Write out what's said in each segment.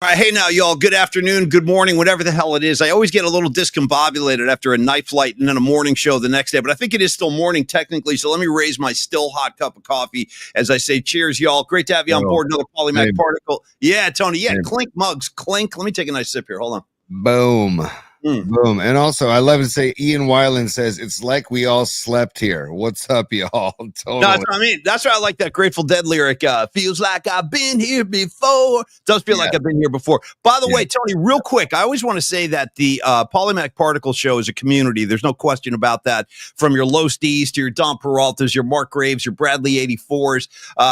All right, hey now, y'all. Good afternoon, good morning, whatever the hell it is. I always get a little discombobulated after a night flight and then a morning show the next day, but I think it is still morning technically, so let me raise my still hot cup of coffee as I say cheers, y'all. Great to have you on board. Another Polymac particle. Yeah, Tony. Yeah, clink mugs, clink. Let me take a nice sip here. Hold on. Boom. Boom. And also, I love to say, Ian Weiland says, it's like we all slept here. What's up, y'all? Totally. No, that's what I mean. That's why I like that Grateful Dead lyric. Feels like I've been here before. Does feel like I've been here before. By the way, Tony, real quick, I always want to say that the Polymac Particle Show is a community. There's no question about that. From your Low Stees to your Don Peraltas, your Mark Graves, your Bradley 84s,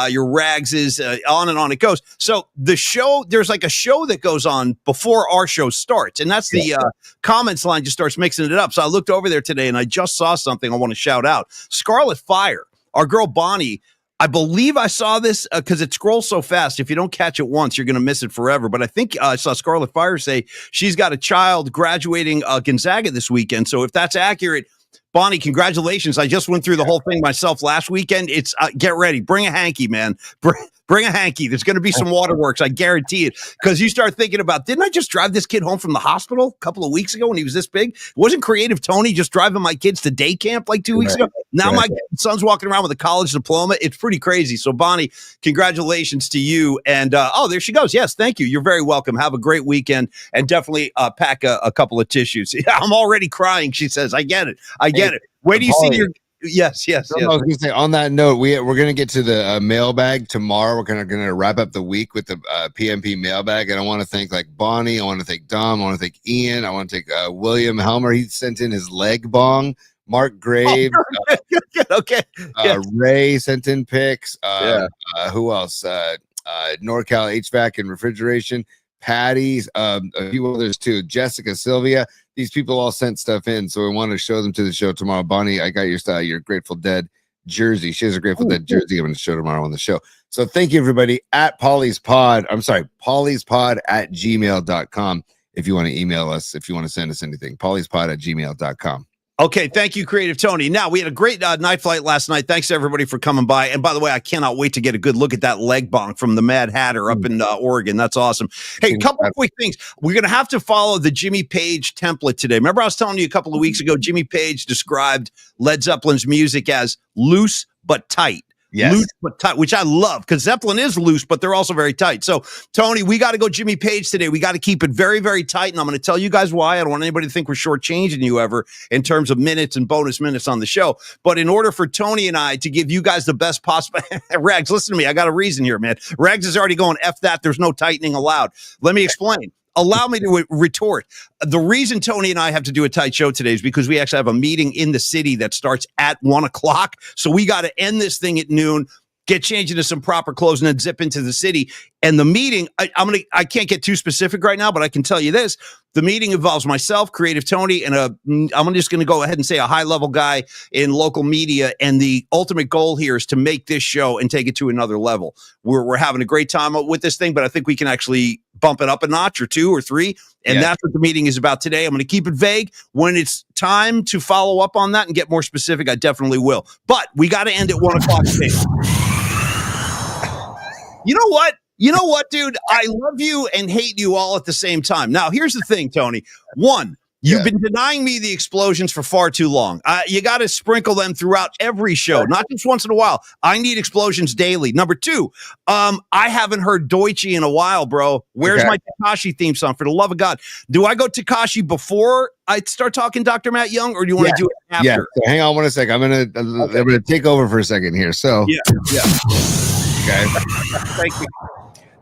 your Ragses, on and on it goes. So the show, there's like a show that goes on before our show starts, and that's the comments line just starts mixing it up. So I looked over there today and I just saw something I want to shout out. Scarlet Fire, our girl Bonnie, I believe I saw this because it scrolls so fast. If you don't catch it once, you're going to miss it forever. But I think I saw Scarlet Fire say she's got a child graduating Gonzaga this weekend. So if that's accurate, Bonnie, congratulations. I just went through the whole thing myself last weekend. It's get ready. Bring a hanky, man. Bring a hanky. There's going to be some waterworks. I guarantee it. Because you start thinking about, didn't I just drive this kid home from the hospital a couple of weeks ago when he was this big? Wasn't Creative Tony just driving my kids to day camp like 2 weeks ago? Now my son's walking around with a college diploma. It's pretty crazy. So, Bonnie, congratulations to you. And, there she goes. Yes, thank you. You're very welcome. Have a great weekend. And definitely pack a couple of tissues. I'm already crying, she says. I get it. Where do you see your... Yes. I was going to say, on that note, we're going to get to the mailbag tomorrow. We're going to wrap up the week with the PMP mailbag, and I want to thank Bonnie. I want to thank Dom. I want to thank Ian. I want to thank William Helmer. He sent in his leg bong. Mark Graves. Okay. Ray sent in pics. Who else? NorCal HVAC and Refrigeration. Patty's, a few others too. Jessica, Sylvia. These people all sent stuff in, so we want to show them to the show tomorrow. Bonnie, I got your style, your Grateful Dead jersey. She has a Grateful Dead jersey I'm going to show tomorrow on the show. So thank you, everybody, at pollyspod at gmail.com if you want to email us, if you want to send us anything. pollyspod at gmail.com. Okay, thank you, Creative Tony. Now, we had a great night flight last night. Thanks to everybody for coming by. And by the way, I cannot wait to get a good look at that leg bonk from the Mad Hatter up in Oregon. That's awesome. Hey, a couple of quick things. We're going to have to follow the Jimmy Page template today. Remember I was telling you a couple of weeks ago, Jimmy Page described Led Zeppelin's music as loose but tight. Yes. Loose but tight, which I love because Zeppelin is loose, but they're also very tight. So, Tony, we got to go Jimmy Page today. We got to keep it very, very tight. And I'm going to tell you guys why. I don't want anybody to think we're shortchanging you ever in terms of minutes and bonus minutes on the show. But in order for Tony and I to give you guys the best possible, Rags, listen to me. I got a reason here, man. Rags is already going, F that. There's no tightening allowed. Let me explain. Allow me to retort. The reason Tony and I have to do a tight show today is because we actually have a meeting in the city that starts at 1:00. So we got to end this thing at noon, get changed into some proper clothes, and then zip into the city. And the meeting, I can't get too specific right now, but I can tell you this. The meeting involves myself, Creative Tony, and I'm just going to go ahead and say a high-level guy in local media. And the ultimate goal here is to make this show and take it to another level. We're having a great time with this thing, but I think we can actually bump it up a notch or two or three. And that's what the meeting is about today. I'm going to keep it vague. When it's time to follow up on that and get more specific, I definitely will. But we got to end at 1:00 today. You know what, dude? I love you and hate you all at the same time. Now, here's the thing, Tony. One, you've been denying me the explosions for far too long. You got to sprinkle them throughout every show, not just once in a while. I need explosions daily. Number two, I haven't heard Deutsche in a while, bro. Where's my Tekashi theme song? For the love of God. Do I go Tekashi before I start talking Dr. Matt Young, or do you want to do it after? Yeah, so hang on 1 second. I'm gonna take over for a second here. So okay. Thank you.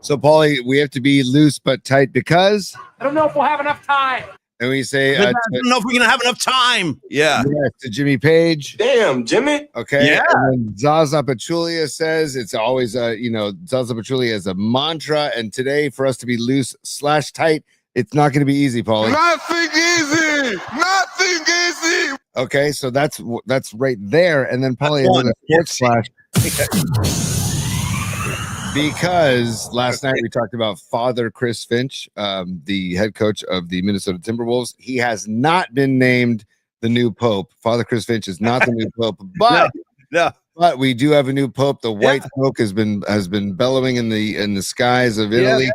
So, Paulie, we have to be loose but tight because I don't know if we'll have enough time. And we say, I don't know if we're going to have enough time. Yeah. To Jimmy Page. Damn, Jimmy. Okay. Yeah. And then Zaza Pachulia says it's always, Zaza Pachulia is a mantra. And today, for us to be loose / tight, it's not going to be easy, Paulie. Nothing easy. Nothing easy. Okay. So that's right there. And then, Paulie, sports flash. Because last night we talked about Father Chris Finch, the head coach of the Minnesota Timberwolves. He has not been named the new pope. Father Chris Finch is not the new pope, but But we do have a new pope. The white smoke has been bellowing in the skies of Italy.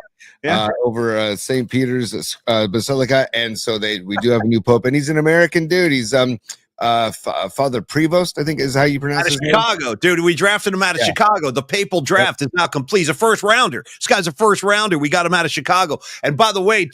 Over St. Peter's Basilica, and so we do have a new pope, and he's an American dude. He's Father Prevost, I think is how you pronounce out of his Chicago, name. Dude. We drafted him out of Chicago. The papal draft is now complete. He's a first rounder. This guy's a first rounder. We got him out of Chicago. And by the way,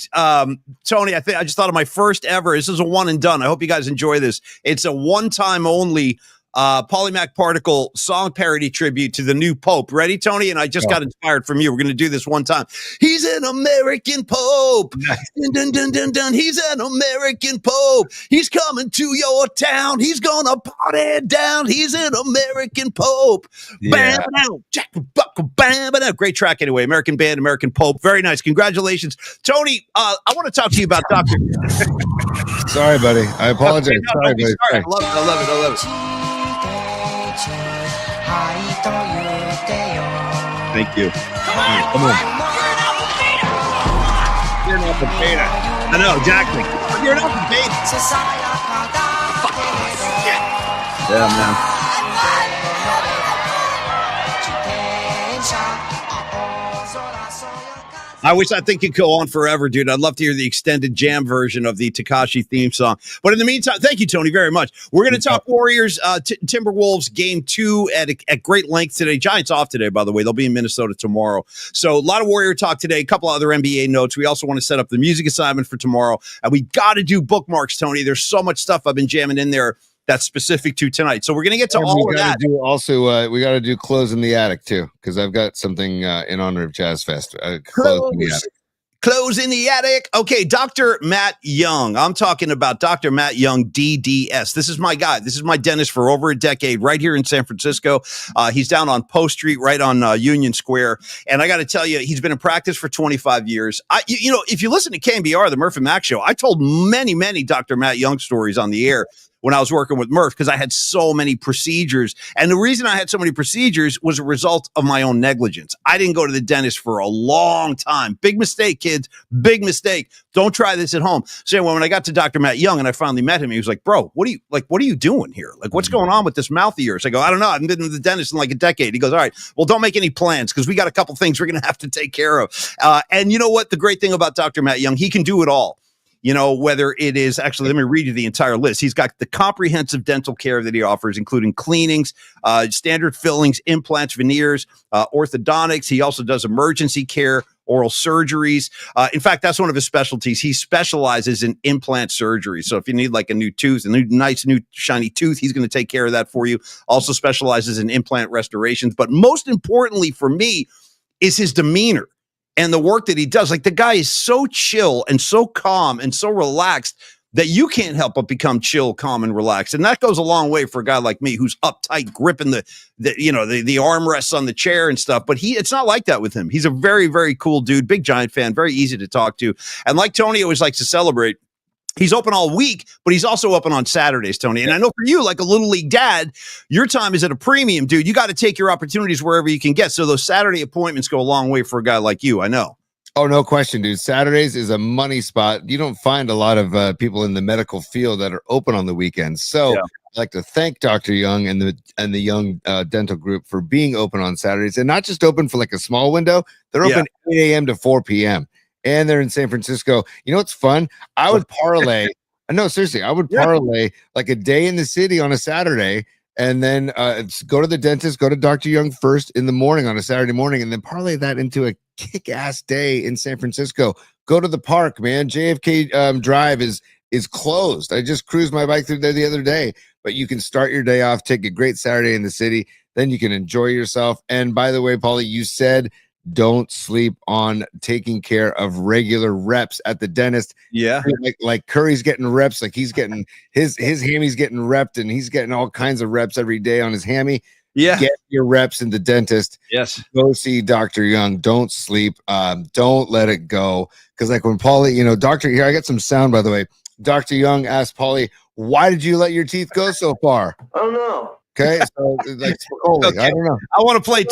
Tony, I just thought of my first ever. This is a one and done. I hope you guys enjoy this. It's a one-time only Polymac Particle song parody tribute to the new Pope. Ready, Tony? And I just got inspired from you. We're going to do this one time. He's an American Pope. Dun, dun, dun, dun, dun. He's an American Pope. He's coming to your town. He's going to party down. He's an American Pope. Bam, bam, jack, buckle, bam, bam. Great track anyway. American band, American Pope. Very nice. Congratulations. Tony, I want to talk to you about Dr. Sorry, buddy. I apologize. Okay, sorry, buddy. I love it. I love it. I love it. Thank you. Come on. You're an alpha beta. I know, exactly. You're an alpha beta. Yeah, man. I think it could go on forever, dude. I'd love to hear the extended jam version of the Tekashi theme song. But in the meantime, thank you, Tony, very much. We're going to talk Warriors, Timberwolves game 2 at great length today. Giants off today, by the way. They'll be in Minnesota tomorrow. So a lot of Warrior talk today, a couple other NBA notes. We also want to set up the music assignment for tomorrow. And we got to do bookmarks, Tony. There's so much stuff I've been jamming in there that's specific to tonight. So we're going to get to all of that. We got to do Close in the Attic too, because I've got something in honor of Jazz Fest. Close in the Attic. Okay, Dr. Matt Young. I'm talking about Dr. Matt Young, DDS. This is my guy. This is my dentist for over a decade right here in San Francisco. He's down on Post Street, right on Union Square. And I got to tell you, he's been in practice for 25 years. If you listen to KMBR, the Murph and Mac show, I told many Dr. Matt Young stories on the air when I was working with Murph, because I had so many procedures. And the reason I had so many procedures was a result of my own negligence. I didn't go to the dentist for a long time. Big mistake, kids. Big mistake. Don't try this at home. So anyway, when I got to Dr. Matt Young and I finally met him, he was like, bro, what are you doing here? Like, what's going on with this mouth of yours? I go, I don't know. I haven't been to the dentist in like a decade. He goes, all right, well, don't make any plans, because we got a couple things we're going to have to take care of. And you know what? The great thing about Dr. Matt Young, he can do it all. Whether it is actually, let me read you the entire list. He's got the comprehensive dental care that he offers, including cleanings, standard fillings, implants, veneers, orthodontics. He also does emergency care, oral surgeries. In fact, that's one of his specialties. He specializes in implant surgery. So if you need like a new tooth, nice new shiny tooth, he's going to take care of that for you. Also specializes in implant restorations. But most importantly for me is his demeanor and the work that he does. Like, the guy is so chill and so calm and so relaxed that you can't help but become chill, calm, and relaxed. And that goes a long way for a guy like me who's uptight, gripping the armrests on the chair and stuff. But it's not like that with him. He's a very, very cool dude, big Giant fan, very easy to talk to. And like Tony always likes to celebrate, he's open all week, but he's also open on Saturdays, Tony. And I know for you, like a Little League dad, your time is at a premium, dude. You got to take your opportunities wherever you can get. So those Saturday appointments go a long way for a guy like you, I know. Oh, no question, dude. Saturdays is a money spot. You don't find a lot of people in the medical field that are open on the weekends. So I'd like to thank Dr. Young and the Young Dental Group for being open on Saturdays, and not just open for like a small window. They're open 8 a.m. to 4 p.m. And they're in San Francisco. You know what's fun? I would parlay. No, seriously, I would parlay like a day in the city on a Saturday, and then go to the dentist, go to Dr. Young first in the morning on a Saturday morning, and then parlay that into a kick-ass day in San Francisco. Go to the park, man. JFK Drive is closed. I just cruised my bike through there the other day. But you can start your day off, take a great Saturday in the city, then you can enjoy yourself. And by the way, Paulie, you said don't sleep on taking care of regular reps at the dentist. Yeah. Like Curry's getting reps, like he's getting his hammy's getting repped, and he's getting all kinds of reps every day on his hammy. Yeah. Get your reps in the dentist. Yes. Go see Dr. Young. Don't sleep. Don't let it go. Because like when Paulie, Dr. Here, I got some sound, by the way. Dr. Young asked Paulie, why did you let your teeth go so far? I don't know. Okay, so like Spicoli, Okay. I don't know. I want to play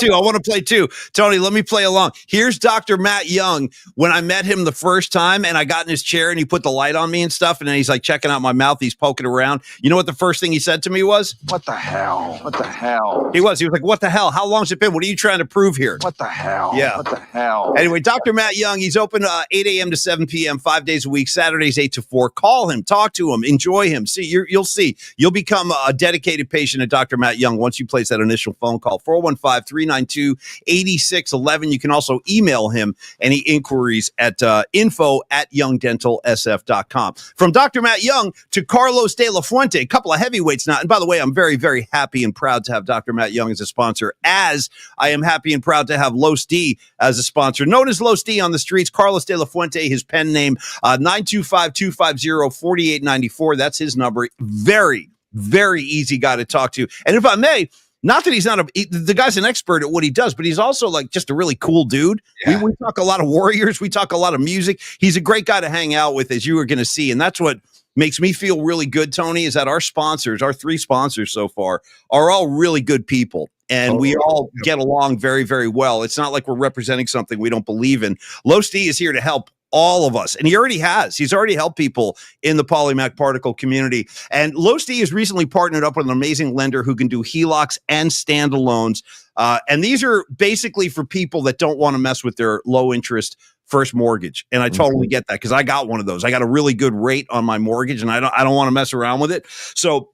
too. Tony, let me play along. Here's Dr. Matt Young. When I met him the first time and I got in his chair and he put the light on me and stuff, and then he's like checking out my mouth, he's poking around. You know what the first thing he said to me was? What the hell? What the hell? He was like, what the hell? How long's it been? What are you trying to prove here? What the hell? Yeah. What the hell? Anyway, Dr. Matt Young, he's open 8 a.m. to 7 p.m., 5 days a week, Saturdays 8 to 4. Call him, talk to him, enjoy him. See, you'll see. You'll become a dedicated patient at Dr. Matt Young once you place that initial phone call. 415-392-8611. You can also email him any inquiries at info@youngdentalsf.com. From Dr. Matt Young to Carlos De La Fuente, a couple of heavyweights now. And by the way, I'm very, very happy and proud to have Dr. Matt Young as a sponsor, as I am happy and proud to have Los D as a sponsor. Known as Los D on the streets, Carlos De La Fuente, his pen name, 925-250-4894. That's his number. Very, very easy guy to talk to. And if I may, not that he's not the guy's an expert at what he does, but he's also like just a really cool dude. Yeah. We talk a lot of Warriors. We talk a lot of music. He's a great guy to hang out with, as you were going to see. And that's what makes me feel really good, Tony, is that our sponsors, our 3 sponsors so far, are all really good people. And we all get along very, very well. It's not like we're representing something we don't believe in. Los D is here to help all of us. And he already has. He's already helped people in the Polymac particle community. And Los D has recently partnered up with an amazing lender who can do HELOCs and standalones. And these are basically for people that don't want to mess with their low interest first mortgage. And I totally get that, because I got one of those. I got a really good rate on my mortgage, and I don't want to mess around with it. So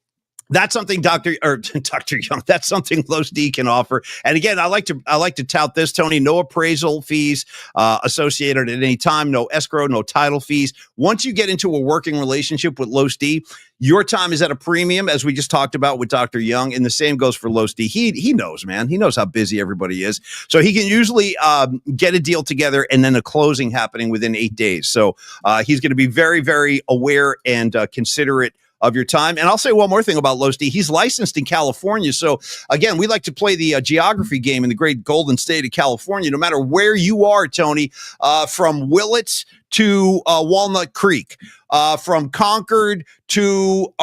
that's something Dr. Young, that's something Los D can offer. And again, I like to tout this, Tony. No appraisal fees associated at any time, no escrow, no title fees. Once you get into a working relationship with Los D, your time is at a premium, as we just talked about with Dr. Young, and the same goes for Los D. He knows, man. He knows how busy everybody is. So he can usually get a deal together and then a closing happening within 8 days. So he's going to be very, very aware and considerate of your time. And I'll say one more thing about Los D. He's licensed in California. So again, we like to play the geography game in the great golden state of California, no matter where you are, Tony, from Willits to Walnut Creek, from Concord to,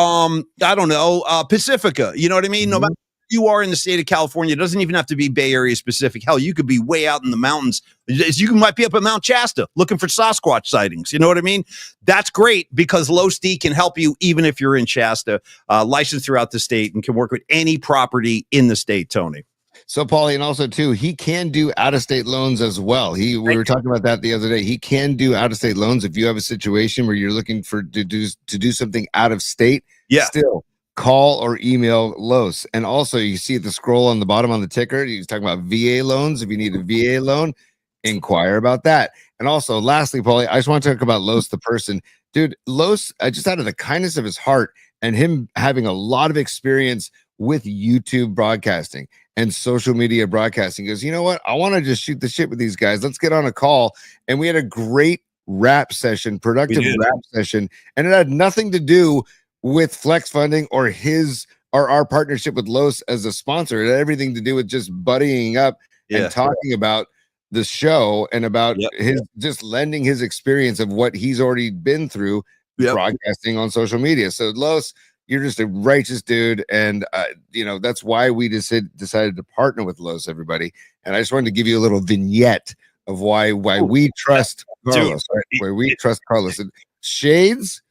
Pacifica. You know what I mean? No matter where you are in the state of California, it doesn't even have to be Bay Area specific. Hell, you could be way out in the mountains. You might be up at Mount Shasta looking for Sasquatch sightings. You know what I mean? That's great, because Los D can help you even if you're in Shasta, licensed throughout the state, and can work with any property in the state, Tony. So, Paulie, and also too, he can do out-of-state loans as well. We were talking about that the other day. He can do out-of-state loans if you have a situation where you're looking to do something out of state. Yeah. Still, call or email Los. And also, you see the scroll on the bottom on the ticker. He's talking about VA loans. If you need a VA loan, inquire about that. And also, lastly, Paulie, I just want to talk about Los, the person. Dude, Los, just out of the kindness of his heart and him having a lot of experience with YouTube broadcasting and social media broadcasting, goes, you know what? I want to just shoot the shit with these guys. Let's get on a call. And we had a great rap session, productive rap session. And it had nothing to do with flex funding or our partnership with Los as a sponsor. It had everything to do with just buddying up and talking about the show and about his just lending his experience of what he's already been through broadcasting on social media. So Los, you're just a righteous dude. And, that's why we decided to partner with Los, everybody. And I just wanted to give you a little vignette of why we trust Carlos, right? Why we trust Carlos. And shades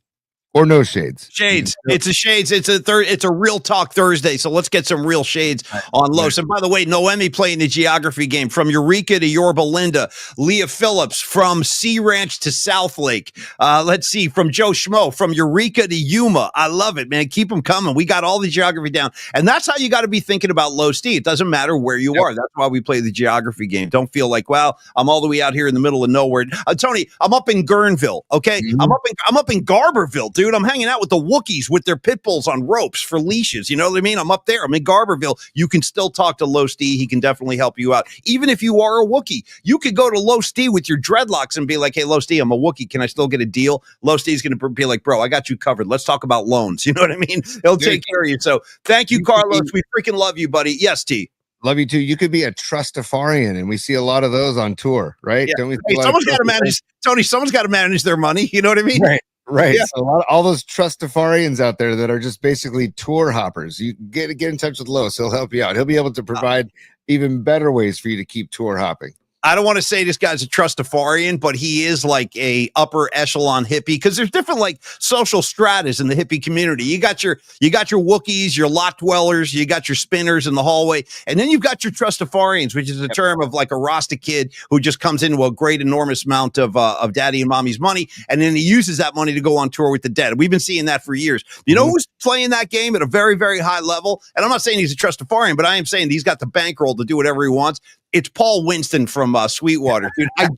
or no shades? Shades. It's a shades. It's a real talk Thursday. So let's get some real shades on Los. And by the way, Noemi playing the geography game from Eureka to Yorba Linda. Leah Phillips from Sea Ranch to South Lake. Let's see, from Joe Schmo from Eureka to Yuma. I love it, man. Keep them coming. We got all the geography down. And that's how you got to be thinking about Los D. It doesn't matter where you are. That's why we play the geography game. Don't feel like, well, I'm all the way out here in the middle of nowhere. Tony, I'm up in Guerneville. Okay. I'm up in Garberville, dude. I'm hanging out with the Wookiees with their pit bulls on ropes for leashes. You know what I mean? I'm up there. I'm in Garberville. You can still talk to Los D. He can definitely help you out. Even if you are a Wookiee, you could go to Los D with your dreadlocks and be like, hey, Los D, I'm a Wookiee. Can I still get a deal? Los D is going to be like, bro, I got you covered. Let's talk about loans. You know what I mean? He'll take care of you. So thank you, Carlos. We freaking love you, buddy. Yes, T. Love you too. You could be a Trustafarian, and we see a lot of those on tour, right? Yeah. Don't we? Hey, someone's got to manage, Tony. Someone's got to manage their money. You know what I mean? Right. Right. Yeah. So all those trustafarians out there that are just basically tour hoppers, you get in touch with Los. He'll help you out. He'll be able to provide even better ways for you to keep tour hopping. I don't want to say this guy's a trustafarian, but he is like a upper echelon hippie, because there's different like social stratas in the hippie community. You got your Wookiees, your lot dwellers, you got your spinners in the hallway, and then you've got your trustafarians, which is a term of like a Rasta kid who just comes into a great enormous amount of daddy and mommy's money, and then he uses that money to go on tour with the dead. We've been seeing that for years. You know who's playing that game at a very, very high level? And I'm not saying he's a trustafarian, but I am saying he's got the bankroll to do whatever he wants. It's Paul Winston from Sweetwater, dude. I'm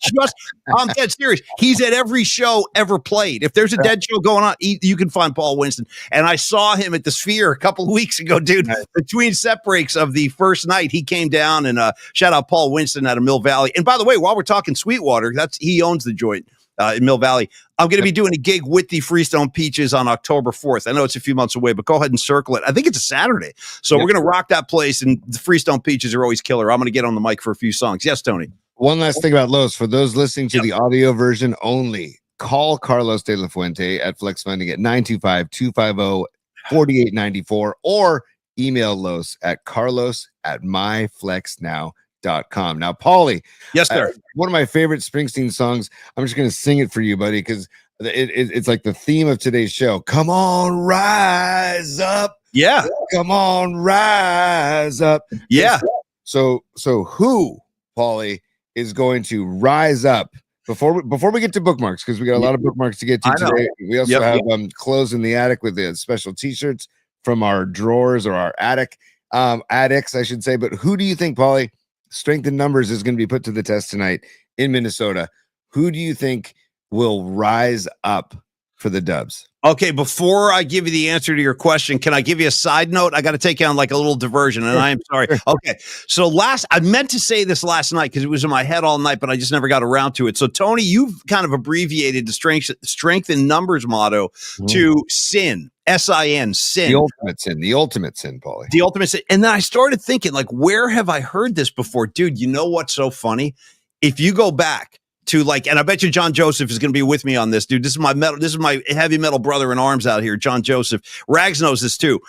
dead serious. He's at every show ever played. If there's a dead show going on, you can find Paul Winston. And I saw him at the Sphere a couple of weeks ago, dude. Nice. Between set breaks of the first night, he came down and shout out Paul Winston out of Mill Valley. And by the way, while we're talking Sweetwater, he owns the joint in Mill Valley. I'm going to be doing a gig with the Freestone Peaches on October 4th. I know it's a few months away, but go ahead and circle it. I think it's a Saturday. So we're going to rock that place, and the Freestone Peaches are always killer. I'm going to get on the mic for a few songs. Yes, Tony. One last thing about Los. For those listening to the audio version only, call Carlos De La Fuente at Flex Funding at 925-250-4894 or email Los at carlos@myflexnow.com. Now, Paulie. Yes, sir. One of my favorite Springsteen songs. I'm just going to sing it for you, buddy, because it's like the theme of today's show. Come on, rise up. Yeah. Come on, rise up. Yeah. So who, Paulie, is going to rise up before we get to bookmarks, because we got a lot of bookmarks to get to today. We also have clothes in the attic with the special t-shirts from our drawers or our attics, I should say. But who do you think, Paulie, strength in numbers is going to be put to the test tonight in Minnesota? Who do you think will rise up for the Dubs? Okay, before I give you the answer to your question, can I give you a side note? I got to take you on like a little diversion, and I am sorry. Okay, so I meant to say this last night because it was in my head all night, but I just never got around to it. So, Tony, you've kind of abbreviated the strength in numbers motto to SIN. SIN, sin. The ultimate sin, Paulie. The ultimate sin. And then I started thinking, like, where have I heard this before? Dude, you know what's so funny? If you go back to and I bet you John Joseph is going to be with me on this, dude. This is my heavy metal brother in arms out here, John Joseph. Rags knows this too.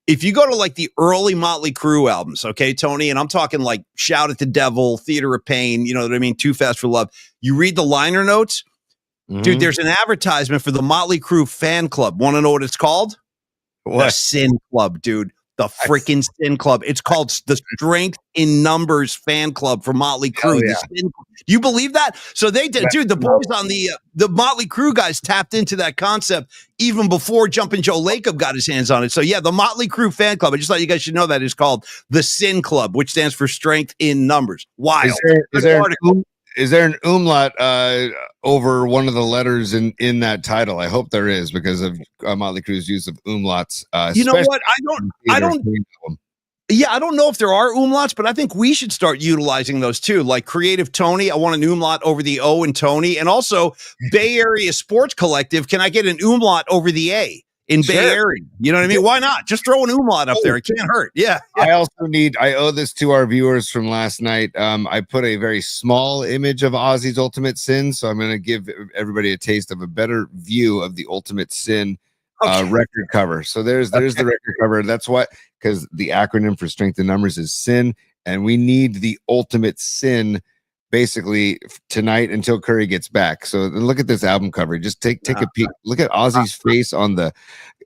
If you go to like the early Motley Crue albums, okay, Tony, and I'm talking like Shout at the Devil, Theater of Pain, you know what I mean? Too Fast for Love. You read the liner notes, dude, there's an advertisement for the Motley Crue fan club. Want to know what it's called? What? The Sin Club, dude. The freaking Sin Club. It's called the Strength in Numbers fan club for Motley Crue. Yeah. You believe that? So they did, dude. The boys on the Motley Crue guys tapped into that concept even before Jumpin' Joe Lacob got his hands on it. So yeah, the Motley Crue fan club. I just thought you guys should know that is called the Sin Club, which stands for Strength in Numbers. Wild. Is there an umlaut over one of the letters in that title? I hope there is, because of Motley Crue's use of umlauts. You know what? I don't. Yeah, I don't know if there are umlauts, but I think we should start utilizing those too. Like Creative Tony, I want an umlaut over the O in Tony, and also Bay Area Sports Collective. Can I get an umlaut over the A in Bay Area? You know what I mean? Why not? Just throw an umlaut up there. It can't hurt. Yeah. I owe this to our viewers from last night. I put a very small image of Ozzy's Ultimate Sin, so I'm going to give everybody a taste of a better view of the Ultimate Sin record cover. So there's the record cover. That's because the acronym for strength in numbers is SIN, and we need the Ultimate Sin basically tonight until Curry gets back. So look at this album cover. Just take a peek. Look at Ozzy's face on the.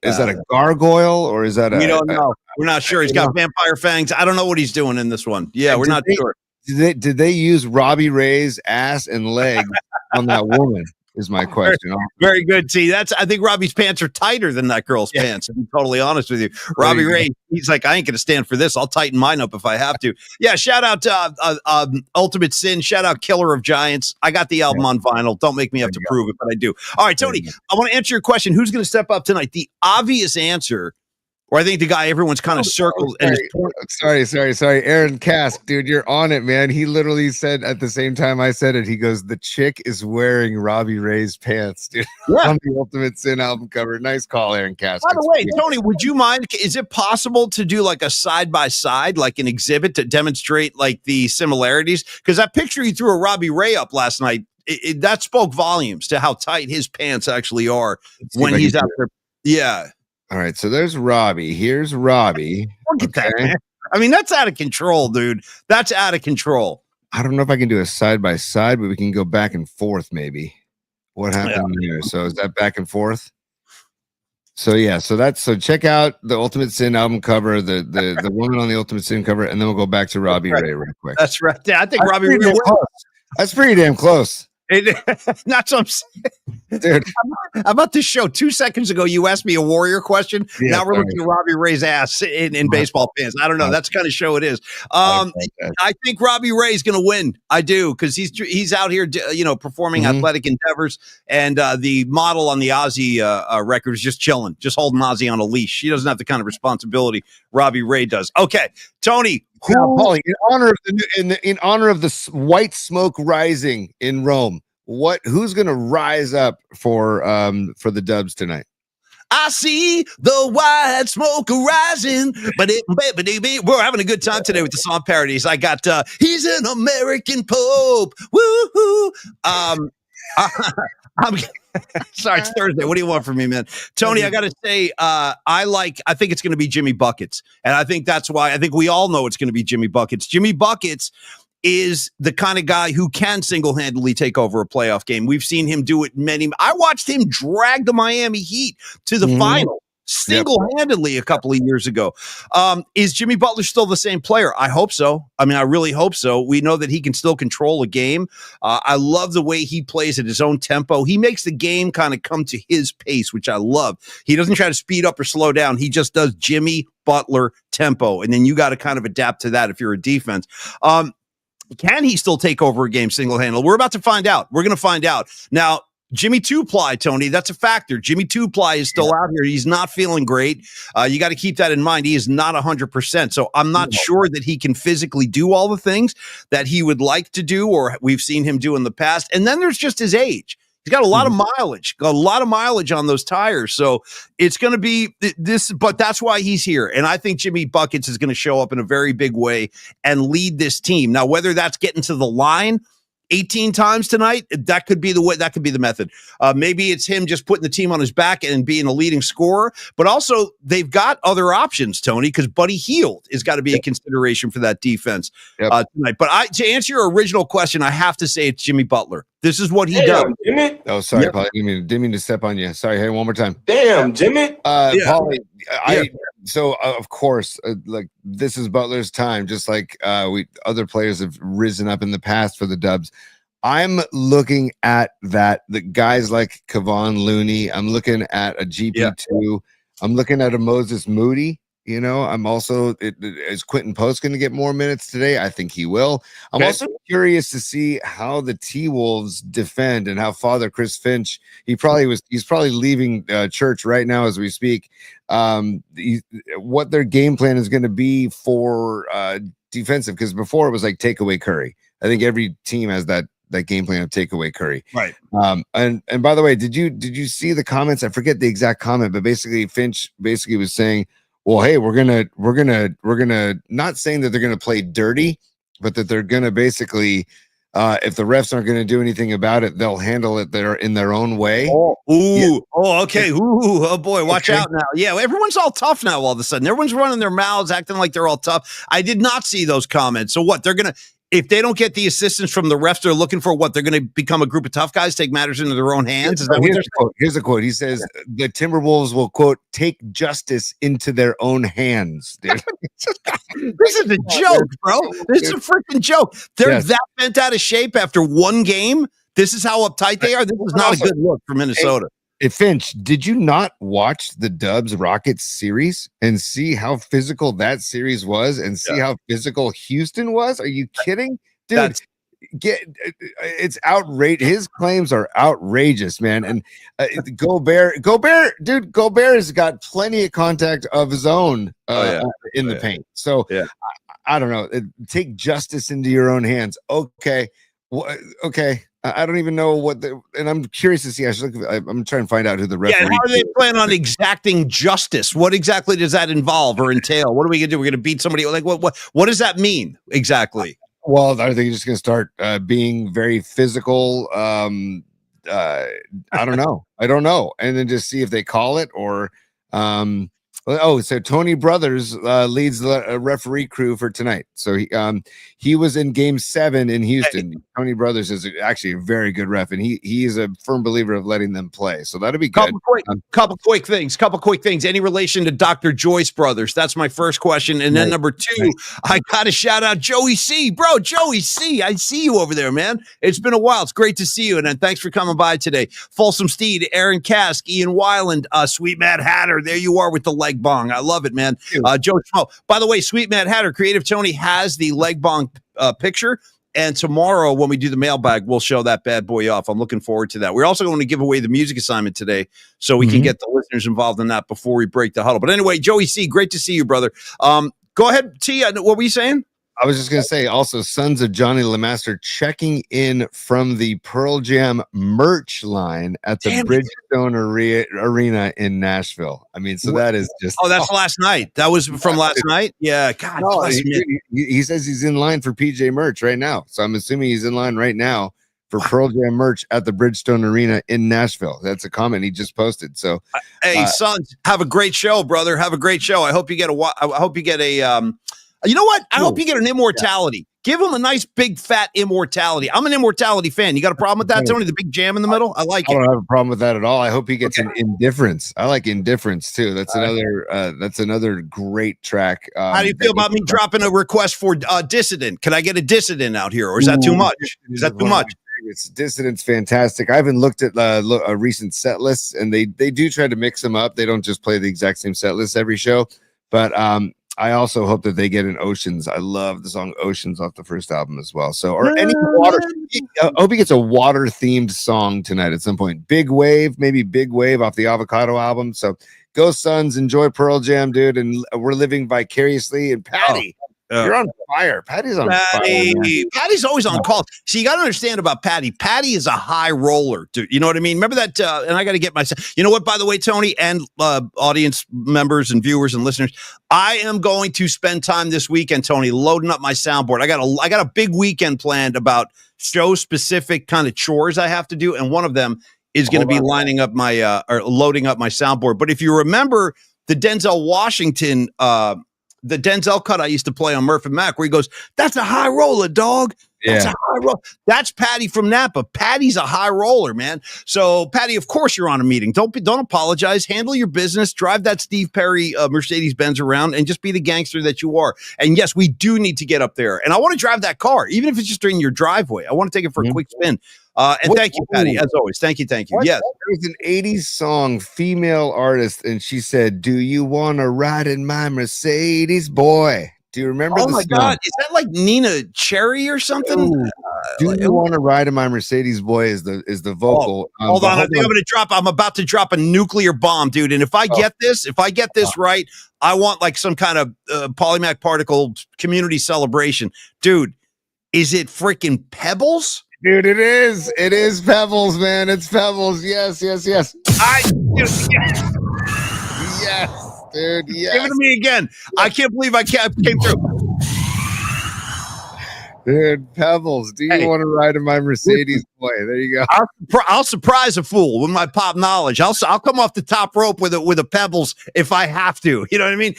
Is that a gargoyle or is that we don't know. We're not sure. He's got vampire fangs. I don't know what he's doing in this one. Yeah, we're not sure. Did they use Robbie Ray's ass and leg on that woman? Is my question. Very good. See, I think Robbie's pants are tighter than that girl's pants. To be totally honest with you, Robbie Ray, he's like, I ain't going to stand for this. I'll tighten mine up if I have to. Yeah. Shout out to Ultimate Sin. Shout out Killer of Giants. I got the album on vinyl. Don't make me have to prove it, but I do. All right, Tony, I want to answer your question. Who's going to step up tonight? The obvious answer, or I think the guy everyone's kind of circled. Sorry. Aaron Cask, dude, you're on it, man. He literally said at the same time I said it, he goes, the chick is wearing Robbie Ray's pants, dude. Yeah. On the Ultimate Sin album cover. Nice call, Aaron Cask. By the way, Tony, would you mind? Is it possible to do like a side by side, like an exhibit to demonstrate like the similarities? Because that picture you threw a Robbie Ray up last night, that spoke volumes to how tight his pants actually are when he's out there. Yeah. All right. So there's Robbie. Here's Robbie. Look at that, man. I mean, that's out of control, dude. That's out of control. I don't know if I can do a side by side, but we can go back and forth maybe. What happened here? So is that back and forth? So yeah, so check out the Ultimate Sin album cover, the woman on the Ultimate Sin cover, and then we'll go back to Robbie Ray real quick. That's right. Yeah, I think Robbie Ray. That's pretty damn close. Not so, dude. How about this show? 2 seconds ago, you asked me a Warrior question. Yeah, now we're looking at Robbie Ray's ass in baseball pants. I don't know. That's the kind of show it is. I think Robbie Ray is going to win. I do, because he's out here, performing athletic endeavors, and the model on the Ozzy record is just chilling, just holding Ozzy on a leash. She doesn't have the kind of responsibility Robbie Ray does. Okay, Tony. Now, Paulie, in honor of the white smoke rising in Rome, who's going to rise up for the Dubs tonight? I see the white smoke rising, but we're having a good time today with the song parodies. I got he's an American Pope. Woo-hoo. I'm sorry, it's Thursday. What do you want from me, man? Tony, I got to say, I think it's going to be Jimmy Buckets. And I think that's why I think we all know it's going to be Jimmy Buckets. Jimmy Buckets is the kind of guy who can single-handedly take over a playoff game. We've seen him do it I watched him drag the Miami Heat to the final single-handedly a couple of years ago. Is Jimmy Butler still the same player? I hope so. I mean, I really hope so. We know that he can still control a game. I love the way he plays at his own tempo. He makes the game kind of come to his pace, which I love. He doesn't try to speed up or slow down. He just does Jimmy Butler tempo, and then you got to kind of adapt to that if you're a defense. Can he still take over a game single-handedly? We're about to find out. We're going to find out. Now, Jimmy Two-Ply, Tony, that's a factor. Jimmy Two-Ply is still out here. He's not feeling great. You got to keep that in mind. He is not 100%. So I'm not sure that he can physically do all the things that he would like to do or we've seen him do in the past. And then there's just his age. He's got a lot of mileage on those tires. So it's going to be this, but that's why he's here. And I think Jimmy Buckets is going to show up in a very big way and lead this team. Now, whether that's getting to the line 18 times tonight, that could be the way, that could be the method. Maybe it's him just putting the team on his back and being a leading scorer, but also they've got other options, Tony, because Buddy Hield has got to be a consideration for that defense tonight. But to answer your original question, I have to say it's Jimmy Butler. This is what he does. Jimmy. Oh, sorry, Paulie. Didn't mean to step on you. Sorry. Hey, one more time. Damn, Jimmy. Paulie, so of course, like this is Butler's time, just like other players have risen up in the past for the Dubs. I'm looking at the guys like Kevon Looney. I'm looking at a GP2. I'm looking at a Moses Moody. You know, I'm also, is Quentin Post going to get more minutes today? I think he will. I'm also curious to see how the T-Wolves defend and how Father Chris Finch, he's probably leaving church right now as we speak. What their game plan is going to be for defensive, because before it was like take away Curry. I think every team has that game plan of take away Curry. Right. And by the way, did you see the comments? I forget the exact comment, but basically Finch was saying, well, hey, we're gonna not saying that they're gonna play dirty, but that they're gonna basically, if the refs aren't gonna do anything about it, they'll handle it in their own way. Okay. Oh boy, watch out now. Yeah, everyone's all tough now. All of a sudden, everyone's running their mouths, acting like they're all tough. I did not see those comments. So what? They're gonna. If they don't get the assistance from the refs they're looking for, what, they're going to become a group of tough guys, take matters into their own hands? Is that here's a quote. He says, the Timberwolves will, quote, take justice into their own hands. Dude. This is a joke, bro. This is a freaking joke. They're that bent out of shape after one game. This is how uptight they are. This is not a good look for Minnesota. Hey, Finch, did you not watch the Dubs Rockets series and see how physical that series was and see how physical Houston was? Are you kidding? Dude, it's outrageous. His claims are outrageous, man. And Gobert has got plenty of contact of his own in the paint. So I don't know. Take justice into your own hands. Okay. Okay. I don't even know and I'm curious to see. I'm trying to find out who the referee. Yeah, how are they planning on exacting justice? What exactly does that involve or entail? What are we gonna do? We're gonna beat somebody? Like what does that mean exactly? Well, I think you're just going to start being very physical. I don't know. I don't know. And then just see if they call it or. So Tony Brothers leads the referee crew for tonight. So he was in Game 7 in Houston. Hey. Tony Brothers is actually a very good ref, and he is a firm believer of letting them play. So that'll be good. Couple quick things. Any relation to Dr. Joyce Brothers? That's my first question. And then number 2, I got to shout out Joey C. Bro, Joey C. I see you over there, man. It's been a while. It's great to see you. And thanks for coming by today. Folsom Steed, Aaron Kask, Ian Weiland, Sweet Mad Hatter. There you are with the leg bong. I love it, man. Joe Schmo. By the way, Sweet Mad Hatter, Creative Tony has the leg bong picture. And tomorrow, when we do the mailbag, we'll show that bad boy off. I'm looking forward to that. We're also going to give away the music assignment today so we can get the listeners involved in that before we break the huddle. But anyway, Joey C., great to see you, brother. Go ahead, T. What were you saying? I was just going to say also Sons of Johnny Lemaster checking in from the Pearl Jam merch line at the Bridgestone Arena in Nashville. I mean, so that is just. Oh, that's last night. That was from last night? Yeah. God. No, he says he's in line for PJ merch right now. So I'm assuming he's in line right now for Pearl Jam merch at the Bridgestone Arena in Nashville. That's a comment he just posted. So, hey, Sons, have a great show, brother. Have a great show. I hope you get a. You know what? I hope you get an immortality. Give him a nice, big, fat immortality. I'm an immortality fan. You got a problem with that, Tony? The big jam in the middle? I like it. I don't have a problem with that at all. I hope he gets an Indifference. I like Indifference, too. That's another great track. How do you feel about me dropping a request for Dissident? Can I get a Dissident out here, or is that too much? Is that too much? It's Dissident's fantastic. I haven't looked at a recent set list, and they do try to mix them up. They don't just play the exact same set list every show, but I also hope that they get an Oceans. I love the song Oceans off the first album as well. So, or any water. I hope he gets a water themed song tonight at some point. Maybe Big Wave off the Avocado album. So go Suns, enjoy Pearl Jam, dude. And we're living vicariously. And Patty, you're on fire. Patty's on fire. Man. Patty's always on call. See, you got to understand about Patty. Patty is a high roller, dude. You know what I mean? Remember that? And I got to get myself. You know what? By the way, Tony and audience members and viewers and listeners, I am going to spend time this weekend, Tony, loading up my soundboard. I got a big weekend planned about show specific kind of chores I have to do, and one of them is going to be lining up my or loading up my soundboard. But if you remember the Denzel Washington. The Denzel cut I used to play on Murph and Mac, where he goes, "That's a high roller, dog. That's a high roller." That's Patty from Napa. Patty's a high roller, man. So, Patty, of course you're on a meeting. Don't apologize. Handle your business. Drive that Steve Perry Mercedes-Benz around and just be the gangster that you are. And yes, we do need to get up there. And I want to drive that car, even if it's just in your driveway. I want to take it for a quick spin. And thank you, Patty, as always. Thank you. Yes. There's an 80s song, female artist, and she said, "Do you want to ride in my Mercedes, boy?" Do you remember Oh, my song? God. Is that like Nina Cherry or something? Do you want to ride in my Mercedes, boy, is the vocal. Hold on. I think I'm about to drop a nuclear bomb, dude. And if I get this right, I want like some kind of Polymac Particle community celebration. Dude, is it freaking Pebbles? Dude, it is. It is Pebbles, man. It's Pebbles. Yes. Yes, yes. Dude, yes. Give it to me again. I can't believe I came through. Dude, Pebbles. Do you want to ride in my Mercedes, boy? There you go. I'll surprise a fool with my pop knowledge. I'll come off the top rope with a Pebbles if I have to. You know what I mean?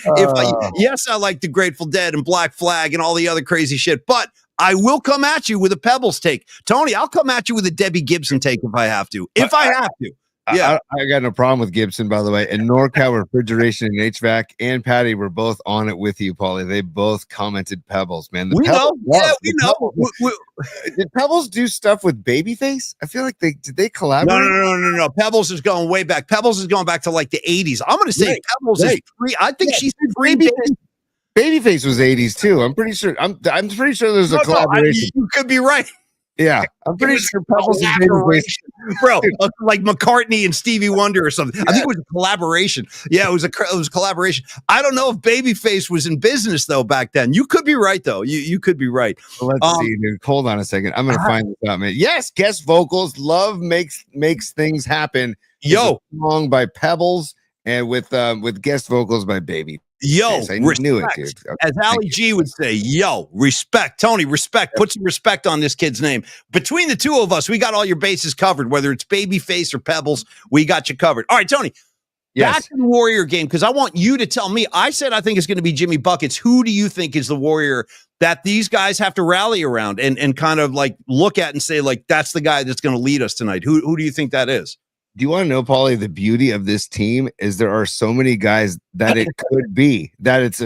Yes, I like the Grateful Dead and Black Flag and all the other crazy shit, but I will come at you with a Pebbles take. Tony, I'll come at you with a Debbie Gibson take if I have to. Yeah. I got no problem with Gibson, by the way. And NorCal Refrigeration and HVAC and Patty were both on it with you, Paulie. They both commented Pebbles, man. We know. Did Pebbles do stuff with Babyface? I feel like did they collaborate? No. Pebbles is going way back. Pebbles is going back to like the 80s. I'm going to say Pebbles is free. I think she's free. Babyface was 80s too. I'm pretty sure. I'm pretty sure there's a collaboration. You could be right. Yeah, I'm pretty sure Pebbles and Babyface, bro, like McCartney and Stevie Wonder or something. I think it was a collaboration. Yeah, it was a collaboration. I don't know if Babyface was in business though back then. You could be right though. You could be right. Well, let's see, dude. Hold on a second. I'm gonna find this out, man. Yes, guest vocals. Love makes things happen. Yo, song by Pebbles and with guest vocals by Baby. Yo, I respect. knew it, dude. As Ali G would say, yo, respect. Tony, respect. Put some respect on this kid's name. Between the two of us, we got all your bases covered, whether it's Babyface or Pebbles, we got you covered. All right, Tony, back to the Warrior game, because I want you to tell me. I said I think it's going to be Jimmy Buckets. Who do you think is the Warrior that these guys have to rally around and kind of like look at and say, like, that's the guy that's going to lead us tonight? Who do you think that is? Do you want to know, Paulie, the beauty of this team is there are so many guys that it could be, that it's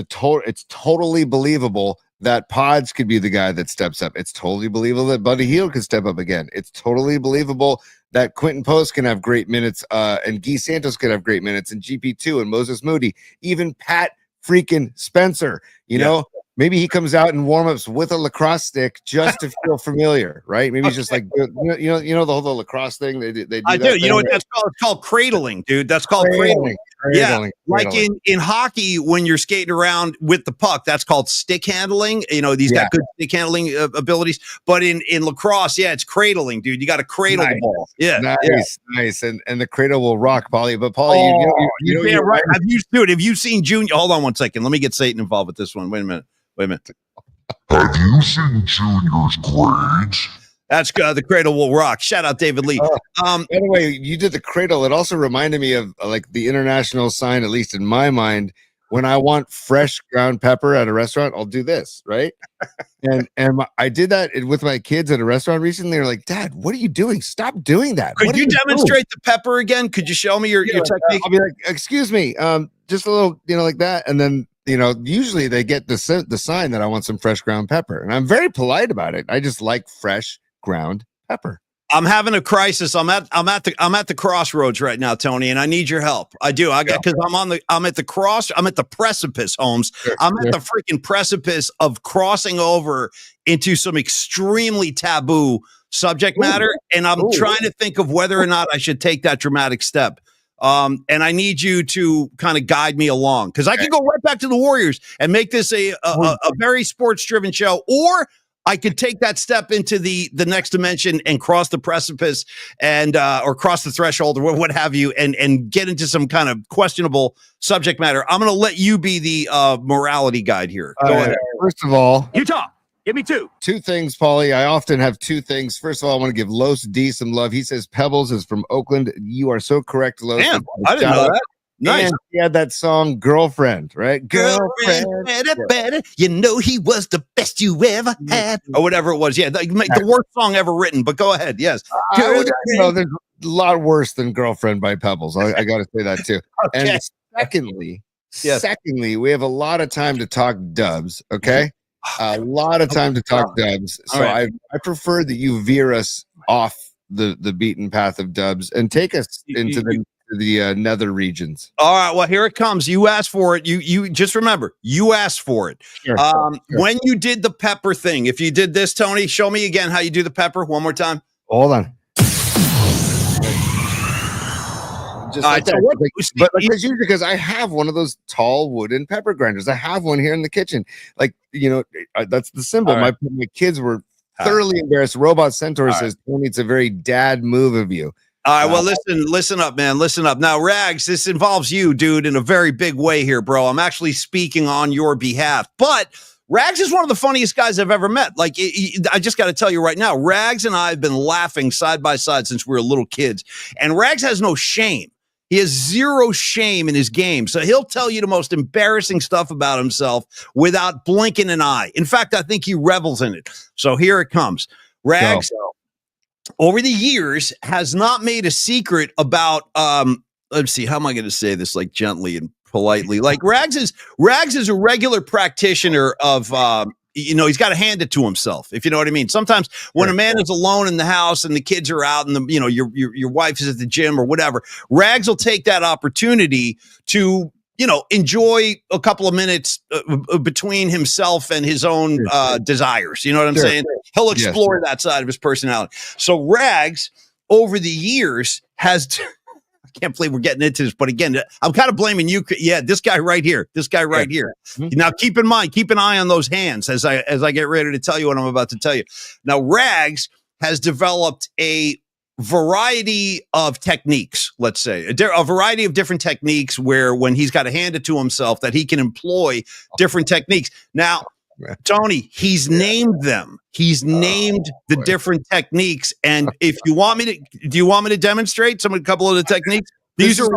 totally believable that Pods could be the guy that steps up. It's totally believable that Buddy Hield could step up again. It's totally believable that Quentin Post can have great minutes, and Guy Santos could have great minutes, and GP2 and Moses Moody, even Pat freaking Spencer, you know? Maybe he comes out in warm-ups with a lacrosse stick just to feel familiar, right? Maybe he's just like, you know the whole lacrosse thing. They do. I do. You know what that's called? It's called cradling, dude. That's called cradling. Yeah, like in hockey, when you're skating around with the puck, that's called stick handling. You know, he's got good stick handling abilities. But in lacrosse, it's cradling, dude. You got to cradle the ball. Yeah, nice. And the cradle will rock, Paulie. But Paulie, you're right. Have you seen Junior? Hold on one second. Let me get Satan involved with this one. Wait a minute. Have you seen Junior's grades? That's the cradle will rock. Shout out David Lee. By the way, you did the cradle. It also reminded me of like the international sign, at least in my mind. When I want fresh ground pepper at a restaurant, I'll do this, right? and I did that with my kids at a restaurant recently. They're like, "Dad, what are you doing? Stop doing that." Could you demonstrate the pepper again? Could you show me your technique? I'll be like, "Excuse me, just a little, like that," and then. Usually they get the sign that I want some fresh ground pepper, and I'm very polite about it. I just like fresh ground pepper. I'm having a crisis. I'm at the crossroads right now, Tony, and I need your help. I do. Because I'm at the precipice, Holmes. Sure, I'm at the freaking precipice of crossing over into some extremely taboo subject matter, and I'm trying to think of whether or not I should take that dramatic step. And I need you to kind of guide me along, because I can go right back to the Warriors and make this a very sports-driven show, or I could take that step into the next dimension and cross the precipice and or cross the threshold or what have you, and get into some kind of questionable subject matter. I'm going to let you be the morality guide here. Go ahead. First of all, Utah. Give me two things, Paulie. I often have two things. First of all, I want to give Los D some love. He says Pebbles is from Oakland. You are so correct, Los. Damn, I didn't know that. Nice. And he had that song, Girlfriend, right? Girlfriend, better. You know he was the best you ever had. Or whatever it was. Yeah, the worst song ever written, but go ahead. Yes. There's a lot worse than Girlfriend by Pebbles. I got to say that too. Okay. And secondly, we have a lot of time to talk Dubs, okay? A lot of time to talk Dubs, so I prefer that you veer us off the beaten path of Dubs and take us into the nether regions. All right, well, here it comes. You asked for it. You just remember, you asked for it. Sure. When you did the pepper thing, if you did this, Tony, show me again how you do the pepper one more time. Hold on. Just like that. But usually because I have one of those tall wooden pepper grinders. I have one here in the kitchen. Like, that's the symbol. Right. My kids were thoroughly embarrassed. Robot Centaur says, Tony, it's a very dad move of you. All right, well, listen up, man. Listen up. Now, Rags, this involves you, dude, in a very big way here, bro. I'm actually speaking on your behalf. But Rags is one of the funniest guys I've ever met. Like, I just got to tell you right now, Rags and I have been laughing side by side since we were little kids. And Rags has no shame. He has zero shame in his game. So he'll tell you the most embarrassing stuff about himself without blinking an eye. In fact, I think he revels in it. So here it comes. Rags, over the years, has not made a secret about, let's see, how am I going to say this like gently and politely? Like Rags is a regular practitioner of, he's got to hand it to himself, if you know what I mean. Sometimes when a man is alone in the house and the kids are out and your wife is at the gym or whatever, Rags will take that opportunity to, enjoy a couple of minutes between himself and his own desires. You know what I'm saying? He'll explore that side of his personality. So Rags, over the years, has I can't believe we're getting into this, but again, I'm kind of blaming you. Yeah, this guy right here. Mm-hmm. Now, keep in mind, keep an eye on those hands as I get ready to tell you what I'm about to tell you. Now, Rags has developed a variety of techniques, let's say, a variety of different techniques where when he's got to hand it to himself that he can employ different techniques. Now, Tony, he's named them. He's named the different techniques. And if you want me to, do you want me to demonstrate a couple of the techniques? These are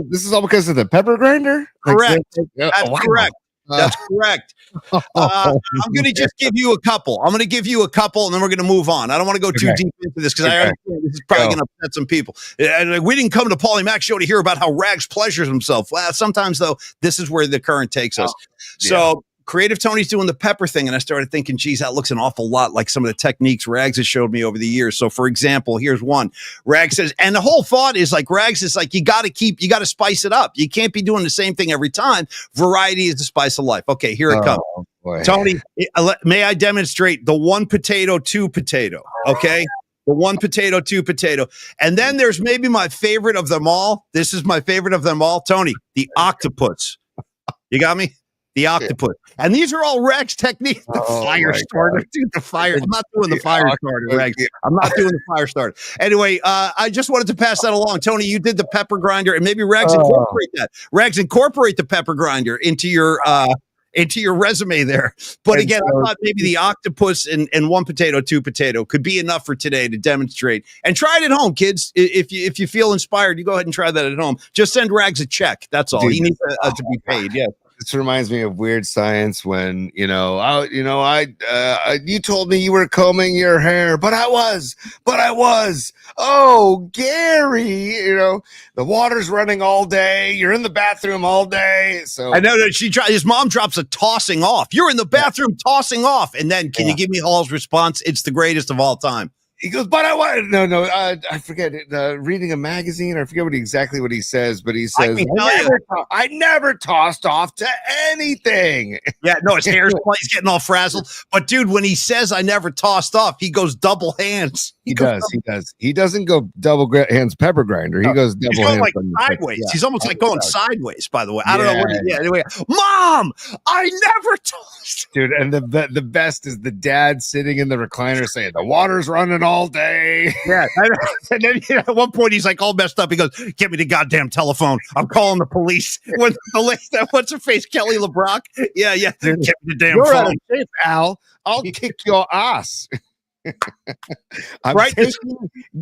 this is all because of the pepper grinder? Correct. That's correct. That's correct. I'm going to just give you a couple. I'm going to give you a couple, and then we're going to move on. I don't want to go too deep into this because I understand this is probably going to upset some people. And we didn't come to Paulie Mac Show to hear about how Rags pleasures himself. Well, sometimes, though, this is where the current takes us. So Creative Tony's doing the pepper thing, and I started thinking, geez, that looks an awful lot like some of the techniques Rags has showed me over the years. So, for example, here's one. Rags says, and the whole thought is like, Rags is like, you got to spice it up. You can't be doing the same thing every time. Variety is the spice of life. Okay, here it comes. Boy. Tony, may I demonstrate the 1 potato, 2 potato? Okay. The 1 potato, 2 potato. And then there's maybe my favorite of them all. This is my favorite of them all. Tony, the octopus. You got me? The octopus. And these are all Rex techniques. The fire starter. Dude, the fire. I'm not doing the fire starter, Rex. I'm not doing the fire starter. Anyway, I just wanted to pass that along. Tony, you did the pepper grinder, and maybe Rex incorporate that. Rex, incorporate the pepper grinder into your resume there. But again, I thought maybe the octopus and 1 potato, 2 potato could be enough for today to demonstrate. And try it at home, kids. If you feel inspired, you go ahead and try that at home. Just send Rags a check. That's all. Dude, he needs to be paid. Yeah. This reminds me of Weird Science when, you told me you were combing your hair, but I was. Oh, Gary, the water's running all day. You're in the bathroom all day. So I know that his mom drops a tossing off. You're in the bathroom tossing off. And then can you give me Hall's response? It's the greatest of all time. He goes, but I forget it. Reading a magazine, I forget exactly what he says, but he says, I never tossed off to anything. Yeah, no, his hair's he's getting all frazzled. But dude, when he says I never tossed off, he goes double hands. He does. He doesn't go double hands pepper grinder. He goes double hands. Like sideways. Yeah. He's almost like going sideways, by the way. I don't know what anyway. Mom, I never tossed. Dude, and the best is the dad sitting in the recliner saying, the water's running all day. Yeah. And then at one point he's like all messed up. He goes, get me the goddamn telephone. I'm calling the police. When the lady, what's her face? Kelly LeBrock. Yeah. Dude, get me the damn phone. Out of shape, Al. I'll kick your ass. I'm taking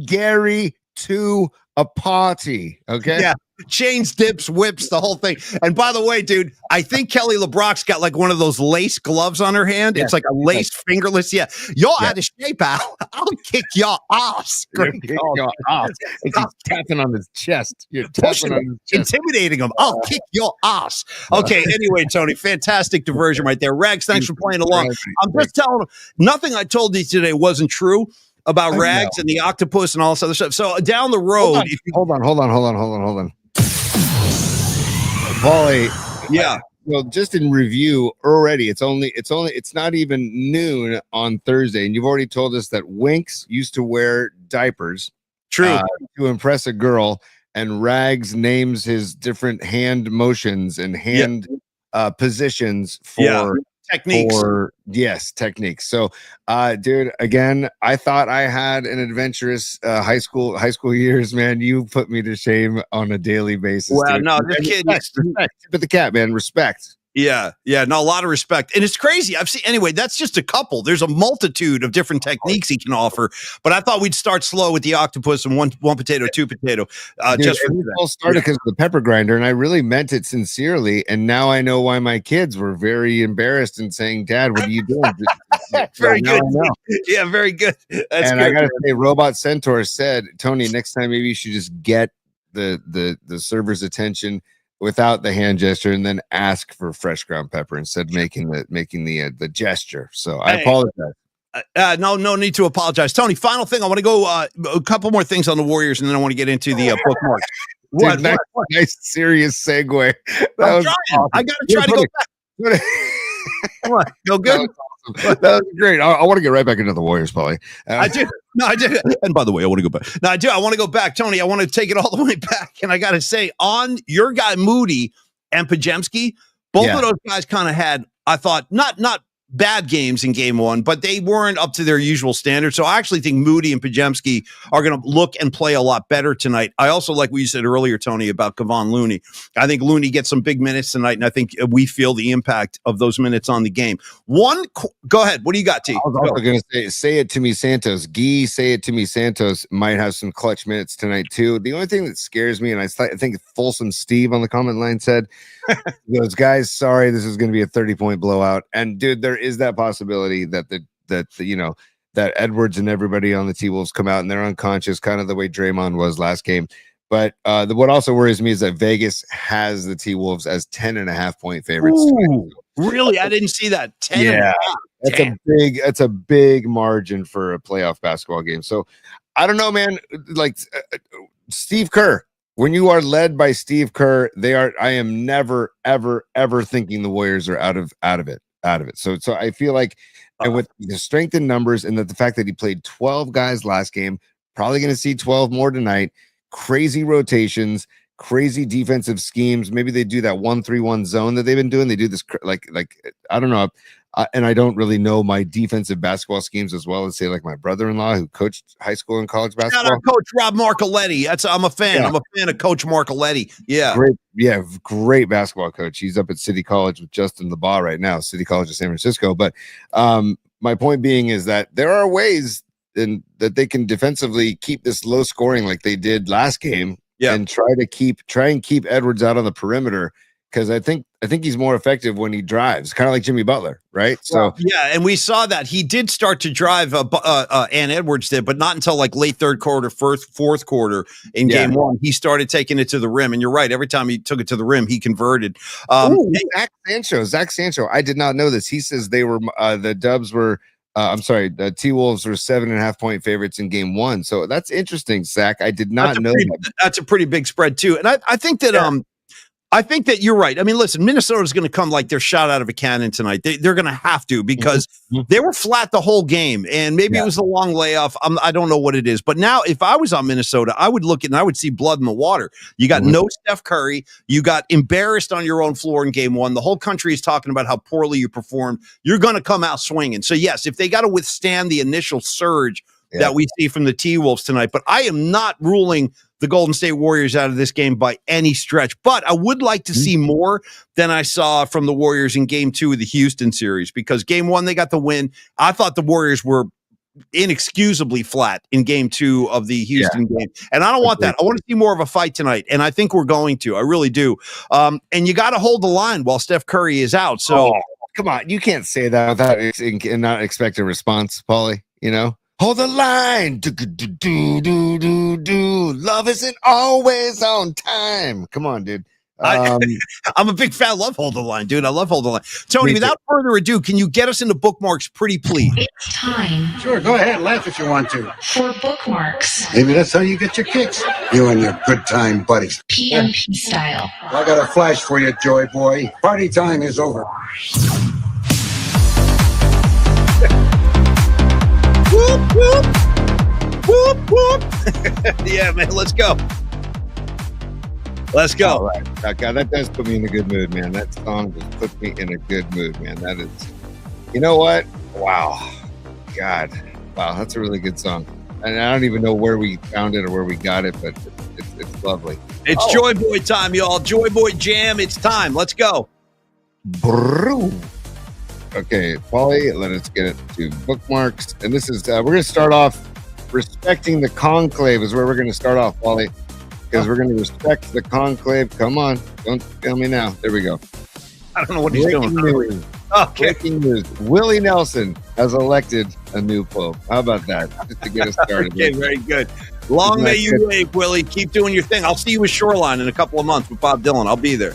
Gary to a party. Okay. Yeah. Chains, dips, whips, the whole thing. And by the way, dude, I think Kelly LeBrock's got like one of those lace gloves on her hand. Yeah. It's like a lace fingerless. Yeah. Y'all out of shape, Al. I'll kick your ass. He's tapping on his chest. You're tapping on his chest. Intimidating him. I'll kick your ass. Okay. Anyway, Tony, fantastic diversion right there. Rags, thanks for playing along. I'm just telling him nothing I told you today wasn't true about Rags and the octopus and all this other stuff. So down the road, hold on. Paulie, yeah. Well, just in review already, it's not even noon on Thursday, and you've already told us that Winks used to wear diapers. True. To impress a girl, and Rags names his different hand motions and hand positions for techniques. Techniques. So, dude, again, I thought I had an adventurous high school years, man. You put me to shame on a daily basis. Well, no, this kid, respect. Tip of the cap, man. Respect. Yeah, no, a lot of respect. And it's crazy. I've seen, anyway, that's just a couple. There's a multitude of different techniques he can offer. But I thought we'd start slow with the octopus and one potato, 2 potato. Dude, just for that. All started because of the pepper grinder, and I really meant it sincerely. And now I know why my kids were very embarrassed and saying, Dad, what are you doing? Very good. Yeah, very good. That's and good. I gotta say, Robot Centaur said, Tony, next time maybe you should just get the server's attention without the hand gesture, and then ask for fresh ground pepper instead of making the gesture. So I apologize. No need to apologize. Tony, final thing. I want to go a couple more things on the Warriors, and then I want to get into the bookmarks. What? Nice serious segue. Awesome. I got to try to go back. What? Go good? That was great. I want to get right back into the Warriors, Paulie. I do. No, I did. And by the way, I want to go back. No, I do. I want to go back, Tony. I want to take it all the way back. And I got to say, on your guy Moody and Pajemski, both of those guys kind of had, I thought, not bad games in game one, but they weren't up to their usual standard. So I actually think Moody and Pajemski are going to look and play a lot better tonight. I also like what you said earlier, Tony, about Kevon Looney. I think Looney gets some big minutes tonight, and I think we feel the impact of those minutes on the game. Go ahead. What do you got, T? I was also going to say it to me, Santos. Guy, say it to me, Santos might have some clutch minutes tonight, too. The only thing that scares me, and I think Folsom Steve on the comment line said, those guys, sorry, this is going to be a 30-point blowout. And dude, there is that possibility that that Edwards and everybody on the T-Wolves come out and they're unconscious, kind of the way Draymond was last game. But what also worries me is that Vegas has the T-Wolves as 10.5-point favorites. Ooh, really? I didn't see that. 10. Yeah, that's a big margin for a playoff basketball game. So I don't know, man. Like Steve Kerr. When you are led by Steve Kerr, I am never, ever, ever thinking the Warriors are out of it. So I feel like, and with the strength in numbers, and that the fact that he played 12 guys last game, probably going to see 12 more tonight. Crazy rotations, crazy defensive schemes. Maybe they do that 1-3-1 zone that they've been doing. They do this like I don't know. And I don't really know my defensive basketball schemes as well as say like my brother-in-law who coached high school and college basketball. Shout out Coach Rob Marcoletti. I'm a fan. Yeah. I'm a fan of Coach Marcoletti. Yeah. Great basketball coach. He's up at City College with Justin LeBaugh right now, City College of San Francisco. But my point being is that there are ways that they can defensively keep this low scoring like they did last game and try and keep Edwards out on the perimeter. Because I think he's more effective when he drives, kind of like Jimmy Butler, right? So and we saw that he did start to drive. Ann Edwards did, but not until like late third quarter, fourth quarter in game one. He started taking it to the rim, and you're right. Every time he took it to the rim, he converted. Zach Sancho. I did not know this. He says they were the Dubs were. The T-Wolves were 7.5-point favorites in game one. So that's interesting, Zach. I did not know that. That's a pretty big spread too, and I think that I think that you're right. I mean, listen, Minnesota's going to come like they're shot out of a cannon tonight. They're going to have to because they were flat the whole game, and maybe it was a long layoff. I don't know what it is. But now if I was on Minnesota, I would look at and I would see blood in the water. You got no Steph Curry. You got embarrassed on your own floor in game one. The whole country is talking about how poorly you performed. You're going to come out swinging. So, yes, if they got to withstand the initial surge that we see from the T-Wolves tonight. But I am not ruling the Golden State Warriors out of this game by any stretch. But I would like to see more than I saw from the Warriors in game two of the Houston series, because game one, they got the win. I thought the Warriors were inexcusably flat in game two of the Houston game. And I don't want that. I want to see more of a fight tonight. And I think we're going to. I really do. And you got to hold the line while Steph Curry is out. So come on. You can't say that without and not expect a response, Paulie, Hold the line. Love isn't always on time. Come on, dude. I'm a big fan. I love Hold the Line, dude. I love Hold the Line. Tony, without further ado, can you get us into bookmarks pretty please? It's time. Sure, go ahead. Laugh if you want to. For bookmarks. Maybe that's how you get your kicks. You and your good time buddies. PMP style. I got a flash for you, Joy Boy. Party time is over. Whoop, whoop. Whoop, whoop. Yeah, man, let's go. Let's go. All right. God, that does put me in a good mood, man. That song just puts me in a good mood, man. That is, you know what? Wow. God. Wow, that's a really good song. And I don't even know where we found it or where we got it, but it's lovely. It's Joy Boy time, y'all. Joy Boy Jam. It's time. Let's go. Okay, Paulie, let us get it to bookmarks. And this is, we're going to start off respecting the conclave is where we're going to start off, Paulie. Because we're going to respect the conclave. Come on. Don't tell me now. There we go. I don't know what he's doing. News. Okay. Breaking news. Willie Nelson has elected a new pope. How about that? Just to get us started. Okay, very good. Long may you live, Willie. Keep doing your thing. I'll see you with Shoreline in a couple of months with Bob Dylan. I'll be there.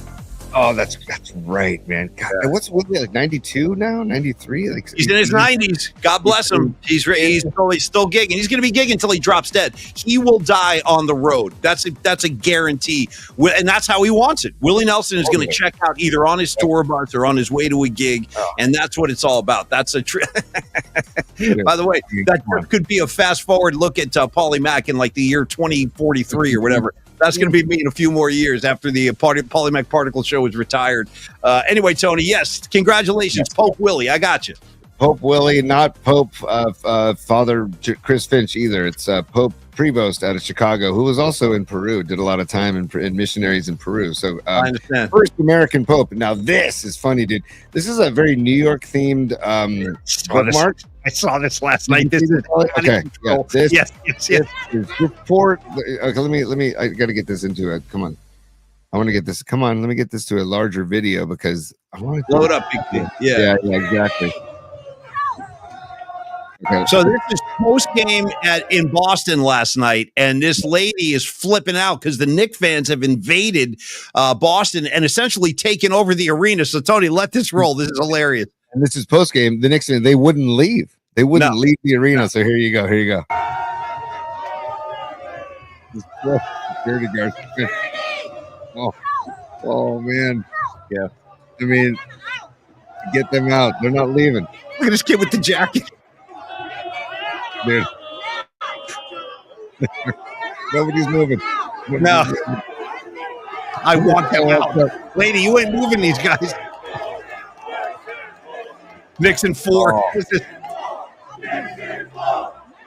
Oh, that's right, man. God, what's Willie, like 92 now? 93? Like he's in his 90s. God bless him. He's still gigging. He's going to be gigging until he drops dead. He will die on the road. That's a guarantee. And that's how he wants it. Willie Nelson is going to check out either on his tour bus or on his way to a gig. And that's what it's all about. That's a trip. By the way, that could be a fast forward look at Paulie Mack in like the year 2043 or whatever. That's going to be me in a few more years after the Polymac Particle Show is retired. Anyway, Tony, yes, congratulations, Pope Willie. I got you. Pope Willie, not Pope Father Chris Finch either. It's Pope Prevost out of Chicago, who was also in Peru, did a lot of time in missionaries in Peru. So I understand. First American Pope. Now this is funny, dude. This is a very New York themed bookmark. I saw this last night. Okay. Yeah, yes. This report. Okay, let me. I got to get this into it. Come on. I want to get this. Come on. Let me get this to a larger video because I want to blow it up, Big T. Yeah, exactly. Okay. So this is post game in Boston last night, and this lady is flipping out because the Knicks fans have invaded Boston and essentially taken over the arena. So Tony, let this roll. This is hilarious. And this is post game. The Knicks, they wouldn't leave. They wouldn't leave the arena. No. So here you go. Here you go. Security guards. Oh man. Yeah. I mean, get them out. They're not leaving. Look at this kid with the jacket. Dude. Nobody's moving. No. I want them out. Lady, you ain't moving these guys. Nixon 4.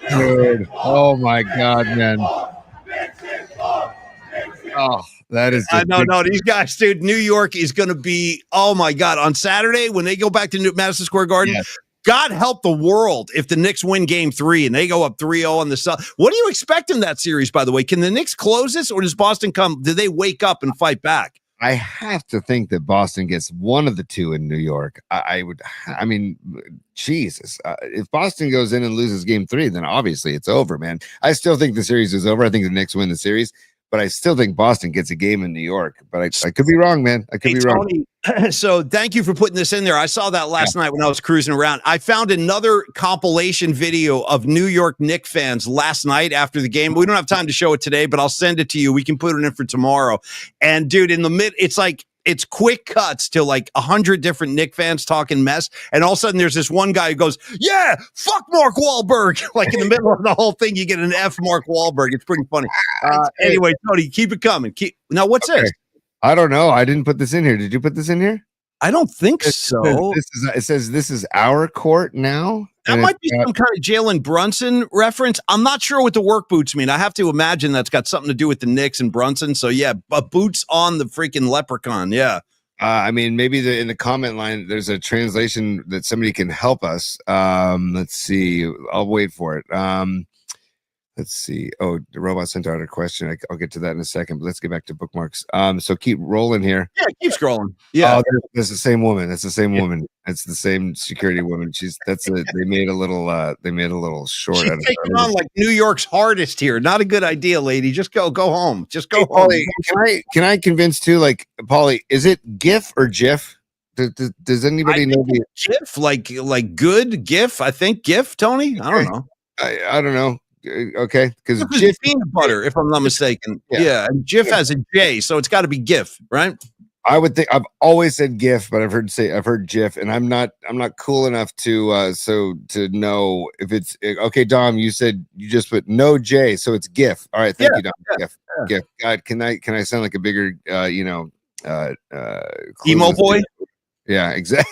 Dude. Oh my God, man. Oh, that is. No. These guys, dude. New York is going to be. Oh my God! On Saturday when they go back to Madison Square Garden, God help the world if the Knicks win Game 3 and they go up 3-0 on the Sun. What do you expect in that series? By the way, can the Knicks close this, or does Boston come? Do they wake up and fight back? I have to think that Boston gets one of the two in New York. I mean, Jesus. If Boston goes in and loses Game 3, then obviously it's over, man. I still think the series is over. I think the Knicks win the series. But I still think Boston gets a game in New York. But I could be wrong, man. I could be wrong. Tony, so thank you for putting this in there. I saw that last night when I was cruising around. I found another compilation video of New York Knicks fans last night after the game. We don't have time to show it today, but I'll send it to you. We can put it in for tomorrow. And, dude, in the it's like it's quick cuts to like 100 different Knicks fans talking mess. And all of a sudden there's this one guy who goes, yeah, fuck Mark Wahlberg. Like in the middle of the whole thing, you get an F Mark Wahlberg. It's pretty funny. Anyway, Tony, keep it coming. Now, what's this? I don't know. I didn't put this in here. Did you put this in here? I don't think so. It says this is our court now. That might be some kind of Jalen Brunson reference. I'm not sure what the work boots mean. I have to imagine that's got something to do with the Knicks and Brunson. So, yeah, but boots on the freaking leprechaun. Yeah. I mean, maybe in the comment line, there's a translation that somebody can help us. Let's see. I'll wait for it. Let's see. Oh, the robot sent out a question. I'll get to that in a second, but let's get back to bookmarks. So keep rolling here. Yeah, keep scrolling. Yeah. Oh, that's the same woman. That's the same woman. It's the same security woman. They made a little short. She's taking on like New York's hardest here. Not a good idea, lady. Just go home. Just go home. Paulie, can I convince too? Like, Paulie, is it GIF or GIF? Does anybody know the GIF? Like good GIF? I think GIF. Tony. I don't know. I don't know. Okay, because GIF peanut butter, if I'm not mistaken. Yeah, and GIF has a J, so it's got to be GIF, right? I would think. I've always said GIF, but I've heard GIF, and I'm not cool enough to know if it's okay. Dom, you said you just put no J, so it's GIF. All right, thank you, Dom. GIF. God, can I sound like a bigger emo boy? Yeah, exactly.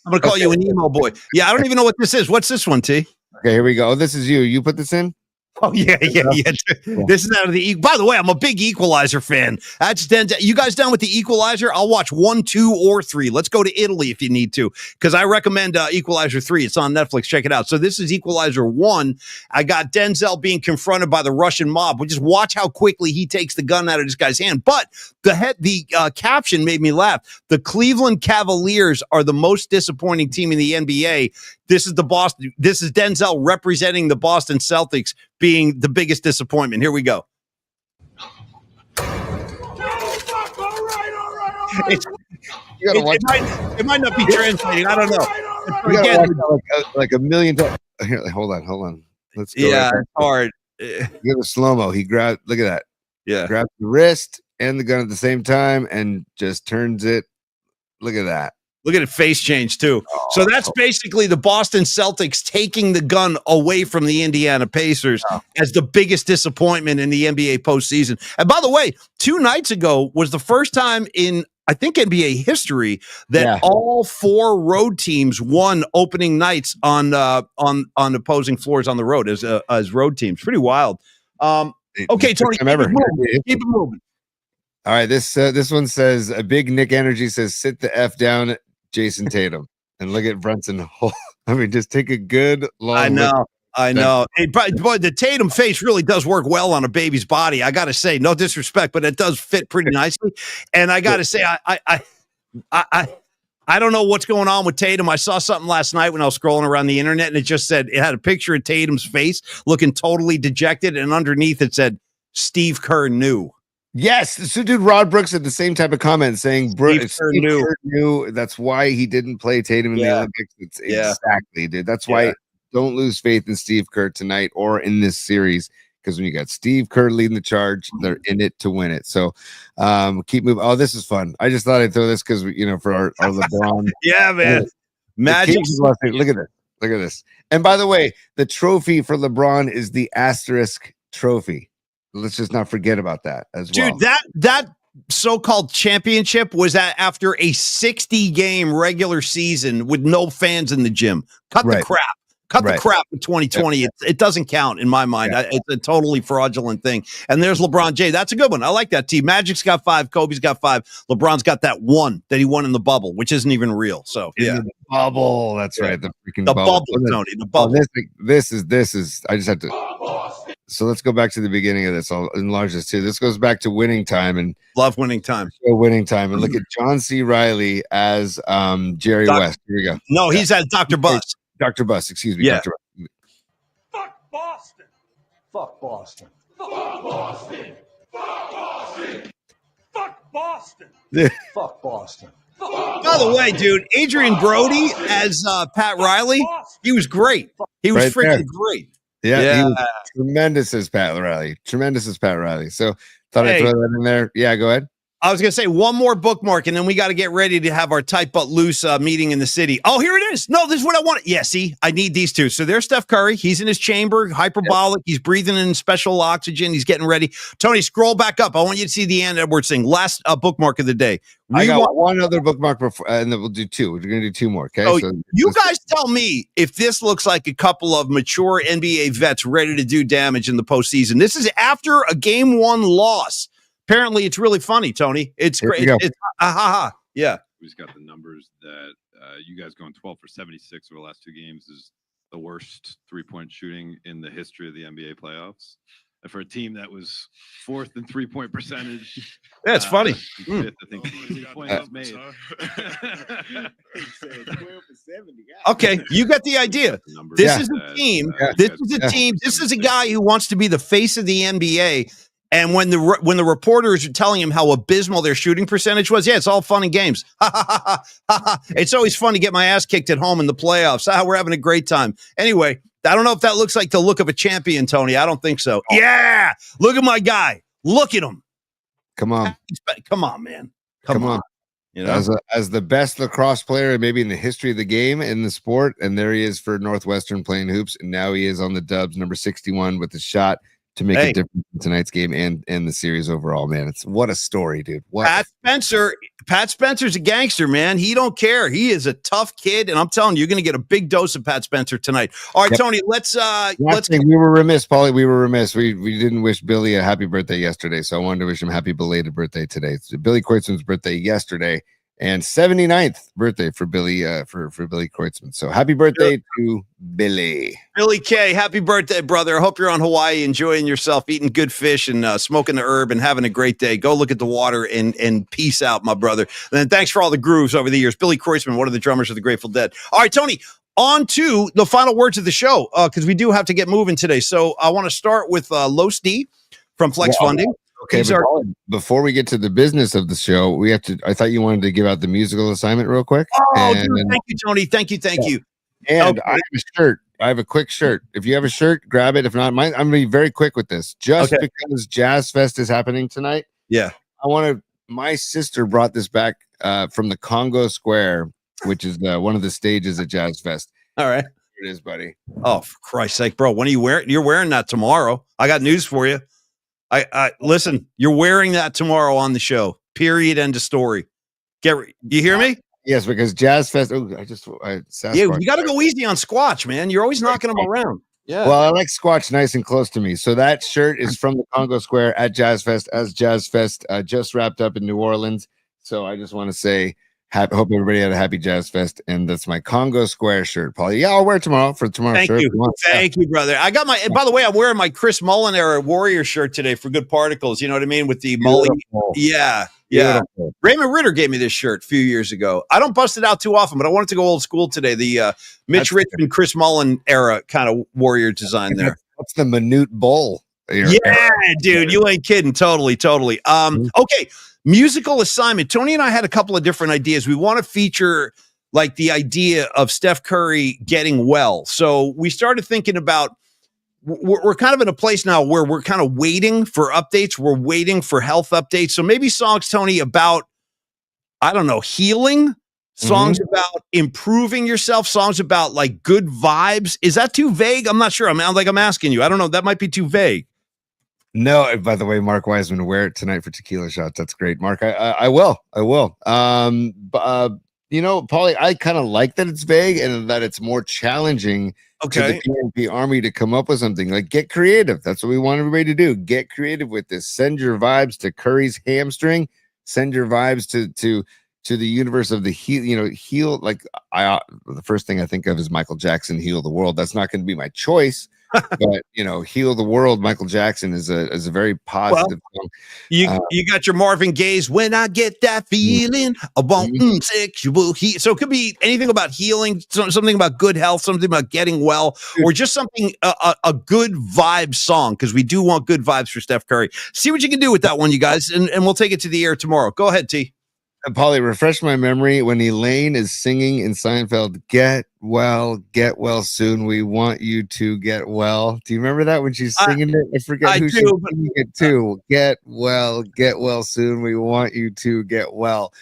I'm gonna call you an emo boy. Yeah, I don't even know what this is. What's this one, T? Okay, here we go. Oh, this is you. You put this in? Oh, yeah. This is out of the. By the way, I'm a big Equalizer fan. That's Denzel. You guys down with the Equalizer? I'll watch 1, 2, or 3. Let's go to Italy if you need to, because I recommend Equalizer 3. It's on Netflix. Check it out. So this is Equalizer 1. I got Denzel being confronted by the Russian mob. We just watch how quickly he takes the gun out of this guy's hand. But the caption made me laugh. The Cleveland Cavaliers are the most disappointing team in the NBA. This is Denzel representing the Boston Celtics being the biggest disappointment. Here we go. It might not be translating. I don't know. Again, like a million times. Here, hold on. Let's go. Yeah, it's hard. Give a slow-mo. He grabbed. Look at that. Yeah, grabs the wrist and the gun at the same time, and just turns it. Look at that. Look at it, face change too. So that's basically the Boston Celtics taking the gun away from the Indiana Pacers as the biggest disappointment in the NBA postseason. And by the way, 2 nights ago was the first time in, I think, NBA history that all 4 road teams won opening nights on opposing floors on the road as road teams. Pretty wild. Okay, Tony, keep it moving. All right, this one says a big Nick Energy says sit the F down, Jason Tatum, and look at Brunson. I mean, just take a good long. I know. Hey, boy, the Tatum face really does work well on a baby's body. I got to say, no disrespect, but it does fit pretty nicely. And I got to say, I don't know what's going on with Tatum. I saw something last night when I was scrolling around the internet, and it just said it had a picture of Tatum's face looking totally dejected, and underneath it said Steve Kerr knew. Yes, so dude, Rod Brooks had the same type of comment saying Steve Kerr knew that's why he didn't play Tatum in the Olympics. Exactly, dude. That's why don't lose faith in Steve Kerr tonight or in this series, because when you got Steve Kerr leading the charge, they're in it to win it. So keep moving. Oh, this is fun. I just thought I'd throw this because for our LeBron. Yeah, man. Magic. Look at this. Look at this. And by the way, the trophy for LeBron is the asterisk trophy. Let's just not forget about that as well. Dude, that so-called championship was after a 60-game regular season with no fans in the gym. Cut the crap. Cut the crap in 2020. It doesn't count in my mind. It's a totally fraudulent thing. And there's LeBron James. That's a good one. I like that team. Magic's got 5. Kobe's got 5. LeBron's got that 1 that he won in the bubble, which isn't even real. So the bubble. That's right. The freaking bubble, Tony. The bubble. This is. I just have to. So let's go back to the beginning of this. I'll enlarge this too. This goes back to winning time and love winning time. Winning time. And look at John C. Reilly as Jerry West. Here we go. No, he's at Dr. Bus. Dr. Bus, excuse me. Yeah. Dr. Bus. Fuck Boston. Fuck Boston. Fuck Boston. Fuck Boston. Fuck Boston. Fuck Boston. By the way, dude, Adrian Brody as Pat Riley, he was great. He was freaking great. Yeah, he was tremendous as Pat Riley. So thought I'd throw that in there. Yeah, go ahead. I was going to say one more bookmark, and then we got to get ready to have our tight but loose meeting in the city. Oh, here it is. No, this is what I want. Yeah, see, I need these two. So there's Steph Curry. He's in his chamber, hyperbolic. Yep. He's breathing in special oxygen. He's getting ready. Tony, scroll back up. I want you to see the Ann Edwards thing. Last bookmark of the day. I got one other bookmark before, and then we'll do 2. We're going to do 2 more, okay? So you guys tell me if this looks like a couple of mature NBA vets ready to do damage in the postseason. This is after a Game 1 loss. Apparently, it's really funny, Tony. It's great. Yeah. Who's got the numbers that you guys going 12 for 76 over the last 2 games is the worst 3-point shooting in the history of the NBA playoffs. And for a team that was 4th in 3-point percentage. Yeah, it's funny. 5th, I think. 2 points made. Okay, you got the idea. This is a team. This is a team. This is a guy who wants to be the face of the NBA. And when the reporters are telling him how abysmal their shooting percentage was, it's all fun and games. It's always fun to get my ass kicked at home in the playoffs. We're having a great time. Anyway, I don't know if that looks like the look of a champion, Tony. I don't think so. Yeah, look at my guy. Look at him. Come on, man. Come on. You know, as the best lacrosse player maybe in the history of the game in the sport, and there he is for Northwestern playing hoops, and now he is on the Dubs, number 61, with the shot to make a difference in tonight's game and the series overall, man. It's what a story, dude. Pat Spencer's a gangster, man. He don't care. He is a tough kid, and I'm telling you, you're going to get a big dose of Pat Spencer tonight. All right, Tony, let's we were remiss, Paulie. We were remiss. We didn't wish Billy a happy birthday yesterday, so I wanted to wish him happy belated birthday today. It's Billy Kreutzmann's birthday yesterday, and 79th birthday for Billy for Billy Kreutzmann. So happy birthday to Billy K. Happy birthday, brother. I hope you're on Hawaii enjoying yourself, eating good fish and smoking the herb and having a great day. Go look at the water and peace out, my brother. And then thanks for all the grooves over the years. Billy Kreutzmann, one of the drummers of the Grateful Dead. All right, Tony, on to the final words of the show because we do have to get moving today. So I want to start with Los D from Flex Funding. Okay, before we get to the business of the show, we have to. I thought you wanted to give out the musical assignment real quick. Oh, dude, thank you, Tony. Thank you. And I have a shirt. I have a quick shirt. If you have a shirt, grab it. If not, mine. I'm gonna be very quick with this. Just because Jazz Fest is happening tonight. Yeah, I want to. My sister brought this back from the Congo Square which is one of the stages at Jazz Fest. All right. Here it is, buddy. Oh, for Christ's sake, bro. When are you wearing? You're wearing that tomorrow. I got news for you. I listen, you're wearing that tomorrow on the show. Period. End of story. You hear me? Yes, because Jazz Fest. Oh, Yeah, you got to go easy on Squatch, man. You're always knocking them around. Yeah. Well, I like Squatch nice and close to me. So that shirt is from the Congo Square at Jazz Fest, as Jazz Fest just wrapped up in New Orleans. So I just want to say, hope everybody had a happy Jazz Fest, and that's my Congo Square shirt, Paulie. Yeah, I'll wear it tomorrow for tomorrow's shirt. Thank you, brother. I got my. By the way, I'm wearing my Chris Mullen era Warrior shirt today for Good Particles. You know what I mean with the Mully. Yeah. Beautiful. Raymond Ritter gave me this shirt a few years ago. I don't bust it out too often, but I wanted to go old school today. The Mitch Richmond, Chris Mullen era kind of Warrior design there. What's the minute bowl? Yeah, dude, you ain't kidding. Totally. Okay. Musical assignment. Tony and I had a couple of different ideas. We want to feature like the idea of Steph Curry getting well. So we started thinking about, we're kind of in a place now where we're kind of waiting for updates. We're waiting for health updates. So maybe songs, Tony, about, I don't know, healing, songs about improving yourself, songs about like good vibes. Is that too vague? I'm not sure. I'm asking you. I don't know. That might be too vague. No, by the way, Mark Wiseman, wear it tonight for tequila shots. That's great, Mark. I will. Paulie, I kind of like that it's vague and that it's more challenging to the PMP Army to come up with something. Like, get creative. That's what we want everybody to do. Get creative with this. Send your vibes to Curry's hamstring. Send your vibes to the universe of the heal. Like, the first thing I think of is Michael Jackson, Heal the World. That's not going to be my choice. But Heal the World, Michael Jackson is a very positive song. You got your Marvin Gaye's When I Get That Feeling, I Want Sexual Heat. So it could be anything about healing, something about good health, something about getting well, or just something a good vibe song, because we do want good vibes for Steph Curry. See what you can do with that one, you guys, and we'll take it to the air tomorrow. Go ahead, T. Paulie, refresh my memory when Elaine is singing in Seinfeld, get well soon. We want you to get well. Do you remember that when she's singing it? I forget who she's singing it to. Get well soon. We want you to get well.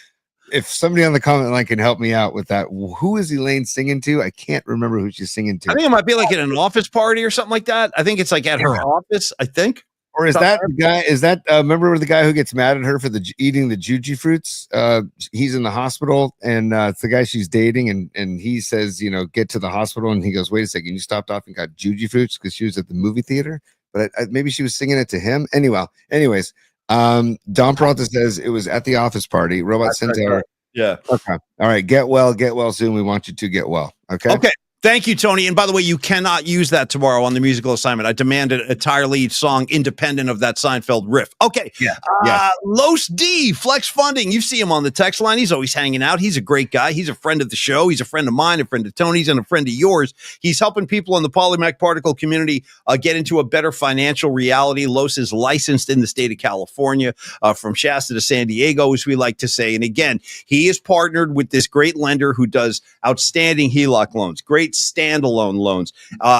If somebody on the comment line can help me out with that, who is Elaine singing to? I can't remember who she's singing to. I think it might be like at an office party or something like that. I think it's like at her office, I think. Or is that the guy? Is that remember the guy who gets mad at her for eating the juji fruits? He's in the hospital, and it's the guy she's dating, and he says, get to the hospital, and he goes, wait a second, you stopped off and got juji fruits because she was at the movie theater, but maybe she was singing it to him. Anyways, Don Peralta says it was at the office party. Robot Centaur. Right. Yeah. Okay. All right. Get well soon. We want you to get well. Okay. Okay. Thank you, Tony. And by the way, you cannot use that tomorrow on the musical assignment. I demand an entirely song independent of that Seinfeld riff. Okay. Yeah. Los D, Flex Funding. You see him on the text line. He's always hanging out. He's a great guy. He's a friend of the show. He's a friend of mine, a friend of Tony's, and a friend of yours. He's helping people in the Polymac Particle community get into a better financial reality. Los is licensed in the state of California, from Shasta to San Diego, as we like to say. And again, he is partnered with this great lender who does outstanding HELOC loans, great standalone loans,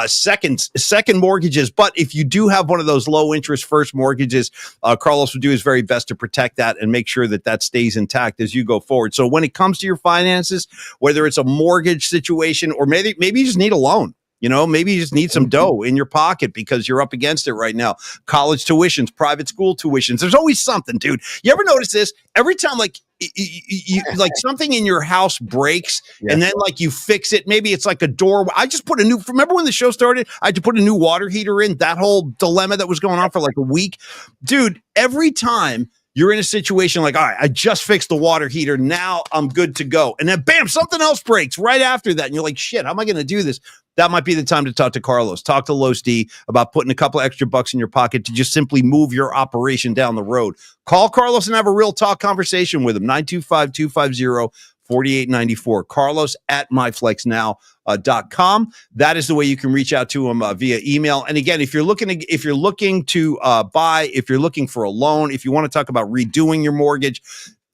second mortgages. But if you do have one of those low interest first mortgages, Carlos will do his very best to protect that and make sure that stays intact as you go forward. So when it comes to your finances, whether it's a mortgage situation or maybe you just need a loan. Maybe you just need some dough in your pocket because you're up against it right now. College tuitions, private school tuitions. There's always something, dude. You ever notice this? Every time, you like something in your house breaks, and then you fix it. Maybe it's like a door. I just put remember when the show started? I had to put a new water heater in. That whole dilemma that was going on for like a week, dude. Every time you're in a situation like, all right, I just fixed the water heater. Now I'm good to go. And then bam, something else breaks right after that. And you're like, shit, how am I going to do this? That might be the time to talk to Carlos. Talk to Los D about putting a couple extra bucks in your pocket to just simply move your operation down the road. Call Carlos and have a real talk conversation with him. 925-250-4894. Carlos at myflexnow.com. That is the way you can reach out to him via email. And again, if you're looking to buy, if you're looking for a loan, if you want to talk about redoing your mortgage,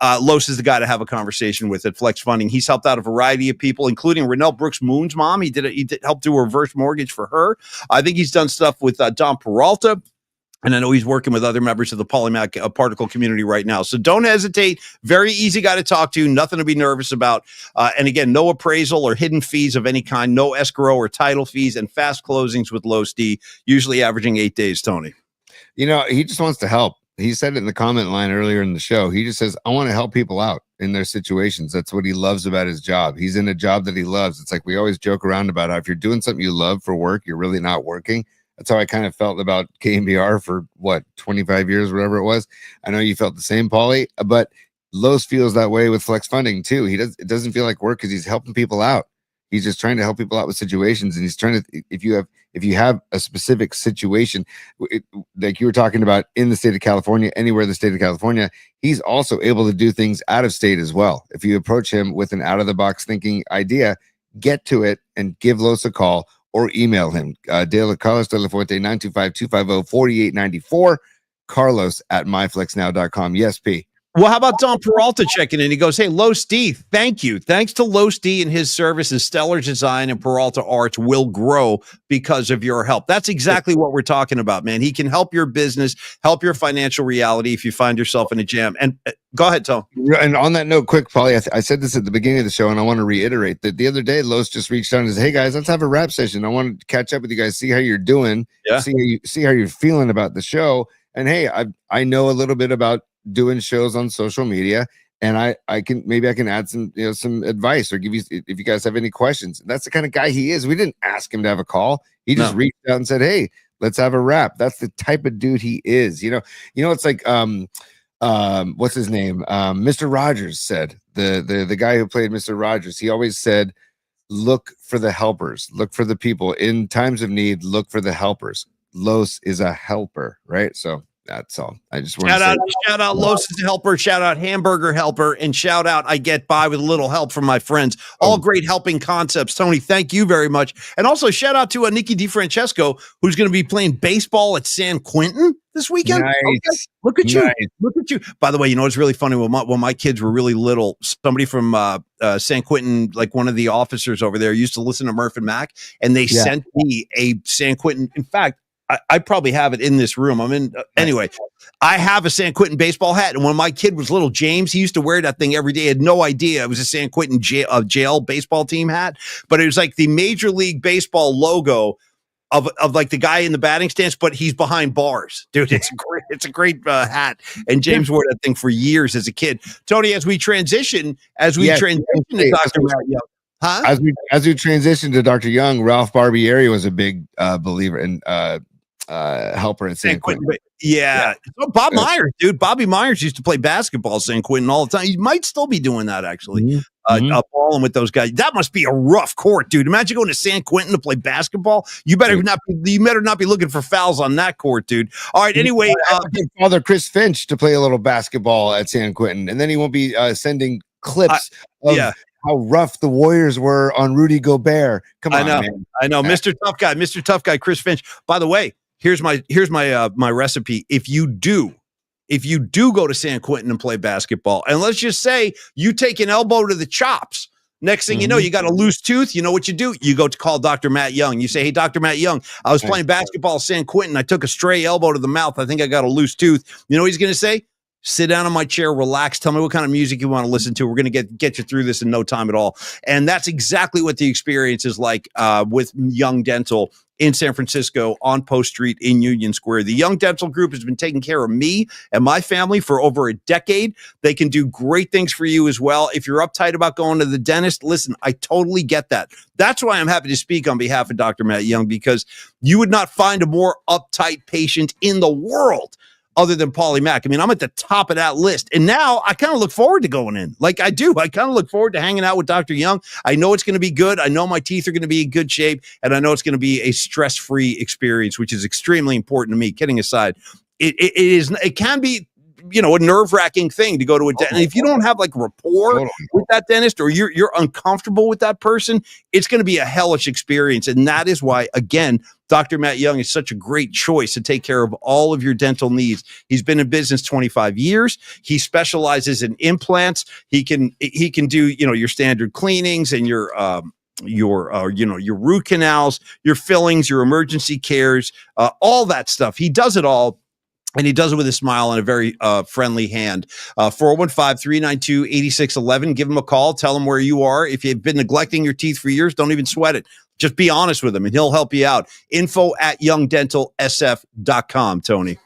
Los is the guy to have a conversation with at Flex Funding. He's helped out a variety of people, including Renelle Brooks Moon's mom. He did help do a reverse mortgage for her. I think he's done stuff with Don Peralta. And I know he's working with other members of the Polymac particle community right now. So don't hesitate. Very easy guy to talk to. Nothing to be nervous about. And again, no appraisal or hidden fees of any kind. No escrow or title fees, and fast closings with low ST, usually averaging 8 days, Tony. You know, he just wants to help. He said it in the comment line earlier in the show. He just says, I want to help people out in their situations. That's what he loves about his job. He's in a job that he loves. It's like we always joke around about how if you're doing something you love for work, you're really not working. That's how I kind of felt about KMBR for 25 years, whatever it was. I know you felt the same, Paulie, but Los feels that way with Flex Funding too. It doesn't feel like work because he's helping people out. He's just trying to help people out with situations, and he's trying to. If you have a specific situation, like you were talking about in the state of California, anywhere in the state of California, he's also able to do things out of state as well. If you approach him with an out of the box thinking idea, get to it and give Los a call. Or email him, Carlos De La Fuente, 925-250-4894, Carlos at myflexnow.com. Yes, P. Well, how about Don Peralta checking in? He goes, hey, Los D, thank you. Thanks to Los D and his services, Stellar Design and Peralta Arts will grow because of your help. That's exactly what we're talking about, man. He can help your business, help your financial reality if you find yourself in a jam. And go ahead, Tom. And on that note, quick, Paulie, I said this at the beginning of the show, and I want to reiterate that the other day, Los just reached out and said, hey, guys, let's have a rap session. I want to catch up with you guys, see how you're doing, see how you're feeling about the show. And hey, I know a little bit about doing shows on social media, and I can add some advice or give you if you guys have any questions. That's the kind of guy he is. We didn't ask him to have a call. He just reached out and said, hey, let's have a rap. That's the type of dude he is. You know, it's like what's his name? Mr. Rogers said, the guy who played Mr. Rogers, he always said, look for the helpers, look for the people in times of need, look for the helpers. Los is a helper, right? So that's all. I just want to shout out Los is a helper, shout out Hamburger Helper, and shout out I get by with a little help from my friends. All great helping concepts. Tony, thank you very much. And also shout out to Nikki DiFrancesco, who's going to be playing baseball at San Quentin this weekend. Nice. Okay. Look at you. Look at you. By the way, you know, it's really funny. When my kids were really little, somebody from San Quentin, like one of the officers over there, used to listen to Murph and Mac, and they sent me a San Quentin. In fact, I probably have it in this room. Anyway, I have a San Quentin baseball hat. And when my kid was little, James, he used to wear that thing every day. He had no idea it was a San Quentin jail baseball team hat, but it was like the Major League Baseball logo of like the guy in the batting stance, but he's behind bars. Dude, it's a great hat. And James wore that thing for years as a kid. Tony, as we transition to Dr. Matt Young. Huh? As we transition to Dr. Young, Ralph Barbieri was a big believer in helper in San Quentin. Yeah. Oh, Bob Myers, dude. Bobby Myers used to play basketball at San Quentin all the time. He might still be doing that, actually. Balling with those guys. That must be a rough court, dude. Imagine going to San Quentin to play basketball. You better not be looking for fouls on that court, dude. All right. Anyway, father Chris Finch to play a little basketball at San Quentin, and then he won't be sending clips of how rough the Warriors were on Rudy Gobert. Come on, man. I know, Mr. Tough Guy, Chris Finch. By the way, here's my my recipe. If you do go to San Quentin and play basketball, and let's just say you take an elbow to the chops, next thing you know, you got a loose tooth. You know what you do? You go to call Dr. Matt Young. You say, hey, Dr. Matt Young, I was playing basketball at San Quentin. I took a stray elbow to the mouth. I think I got a loose tooth. You know what he's going to say? Sit down in my chair, relax. Tell me what kind of music you want to listen to. We're going to get you through this in no time at all. And that's exactly what the experience is like with Young Dental in San Francisco on Post Street in Union Square. The Young Dental Group has been taking care of me and my family for over a decade. They can do great things for you as well. If you're uptight about going to the dentist, listen, I totally get that. That's why I'm happy to speak on behalf of Dr. Matt Young, because you would not find a more uptight patient in the world other than Paulie Mack. I mean, I'm at the top of that list. And now I kind of look forward to going in. Like I do. I kind of look forward to hanging out with Dr. Young. I know it's going to be good. I know my teeth are going to be in good shape. And I know it's going to be a stress-free experience, which is extremely important to me. Kidding aside, it can be, you know, a nerve-wracking thing to go to a dentist. And if you don't have like rapport with that dentist, or you're uncomfortable with that person, it's going to be a hellish experience. And that is why, again, Dr. Matt Young is such a great choice to take care of all of your dental needs. He's been in business 25 years. He specializes in implants. He can do, you know, your standard cleanings and your root canals, your fillings, your emergency cares, all that stuff. He does it all. And he does it with a smile and a very friendly hand. 415-392-8611. Give him a call. Tell him where you are. If you've been neglecting your teeth for years, don't even sweat it. Just be honest with him, and he'll help you out. info@youngdentalsf.com, Tony.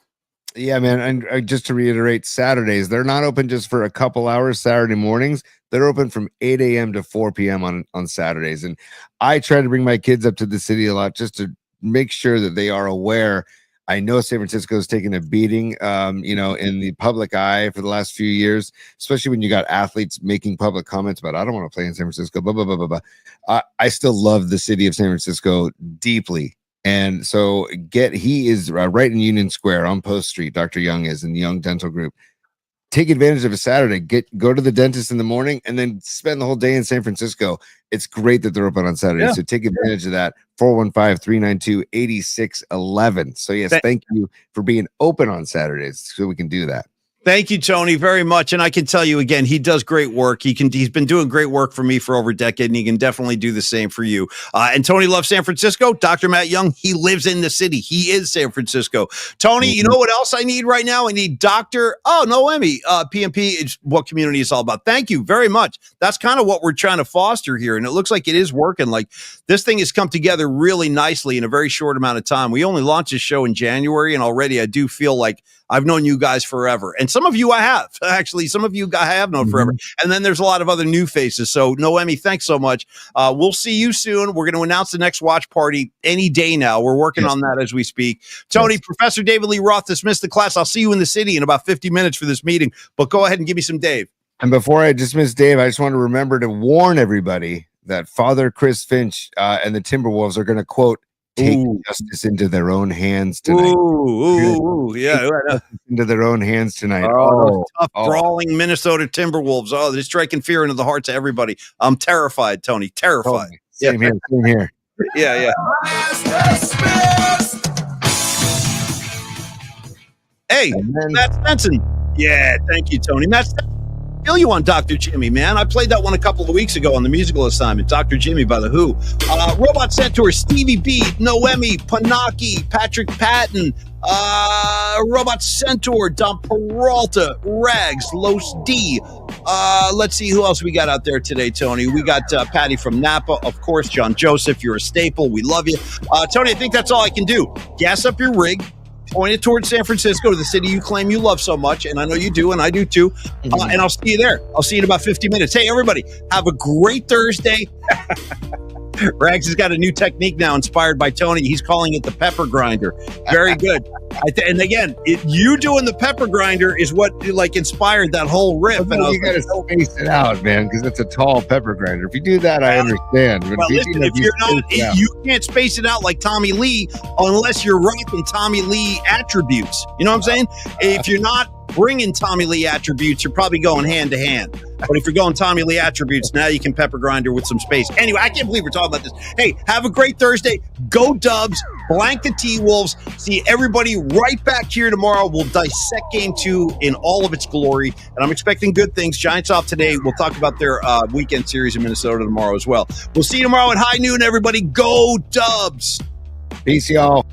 Yeah, man. And just to reiterate, Saturdays, they're not open just for a couple hours Saturday mornings. They're open from 8 a.m. to 4 p.m. on Saturdays. And I try to bring my kids up to the city a lot just to make sure that they are aware. I know San Francisco is taking a beating, in the public eye for the last few years, especially when you got athletes making public comments about, I don't want to play in San Francisco, blah, blah, blah, blah, blah. I still love the city of San Francisco deeply. And so he is right in Union Square on Post Street. Dr. Young is in the Young Dental Group. Take advantage of a Saturday. Go to the dentist in the morning and then spend the whole day in San Francisco. It's great that they're open on Saturday. Yeah. So take advantage of that. 415-392-8611. So yes, thank you for being open on Saturdays so we can do that. Thank you, Tony, very much. And I can tell you again, he does great work. He's been doing great work for me for over a decade, and he can definitely do the same for you. And Tony loves San Francisco. Dr. Matt Young, he lives in the city. He is San Francisco. Tony, you know what else I need right now? I need Noemi. PMP is what community is all about. Thank you very much. That's kind of what we're trying to foster here, and it looks like it is working. Like, this thing has come together really nicely in a very short amount of time. We only launched this show in January, and already I do feel like I've known you guys forever. And some of you I have. Actually, some of you I have known forever. And then there's a lot of other new faces. So, Noemi, thanks so much. We'll see you soon. We're going to announce the next watch party any day now. We're working on that as we speak. Tony, Professor David Lee Roth dismissed the class. I'll see you in the city in about 50 minutes for this meeting. But go ahead and give me some Dave. And before I dismiss Dave, I just want to remember to warn everybody that Father Chris Finch and the Timberwolves are going to, quote, take justice into their own hands tonight. Into their own hands tonight. Tough, brawling Minnesota Timberwolves. Oh, they're striking fear into the hearts of everybody. I'm terrified, Tony. Terrified. Same here. Yeah. Hey, Matt Stenson. Yeah, thank you, Tony. Matt Stenson. Feel you on Dr. Jimmy, man. I played that one a couple of weeks ago on the musical assignment, Dr. Jimmy by The Who. Robot Centaur, Stevie B, Noemi, Panaki, Patrick Patton, Robot Centaur, Don Peralta, Rags, Los D. Let's see who else we got out there today, Tony. We got Patty from Napa, of course, John Joseph. You're a staple. We love you. Tony, I think that's all I can do. Gas up your rig. Point it towards San Francisco, the city you claim you love so much, and I know you do, and I do too. And I'll see you there. I'll see you in about 50 minutes. Hey, everybody, have a great Thursday. Rags has got a new technique now inspired by Tony. He's calling it the pepper grinder. Very good. And again, you doing the pepper grinder is what inspired that whole riff. And you got to space it out, man, because it's a tall pepper grinder. If you do that, I understand. But listen, if you're not, you can't space it out like Tommy Lee unless you're rocking Tommy Lee attributes. You know what I'm saying? If you're not bringing Tommy Lee attributes, you're probably going hand to hand. But if you're going Tommy Lee attributes, now you can pepper grinder with some space. Anyway, I can't believe we're talking about this. Hey, have a great Thursday. Go Dubs. Blank the T-Wolves. See everybody right back here tomorrow. We'll dissect Game 2 in all of its glory. And I'm expecting good things. Giants off today. We'll talk about their weekend series in Minnesota tomorrow as well. We'll see you tomorrow at high noon, everybody. Go Dubs. Peace, y'all.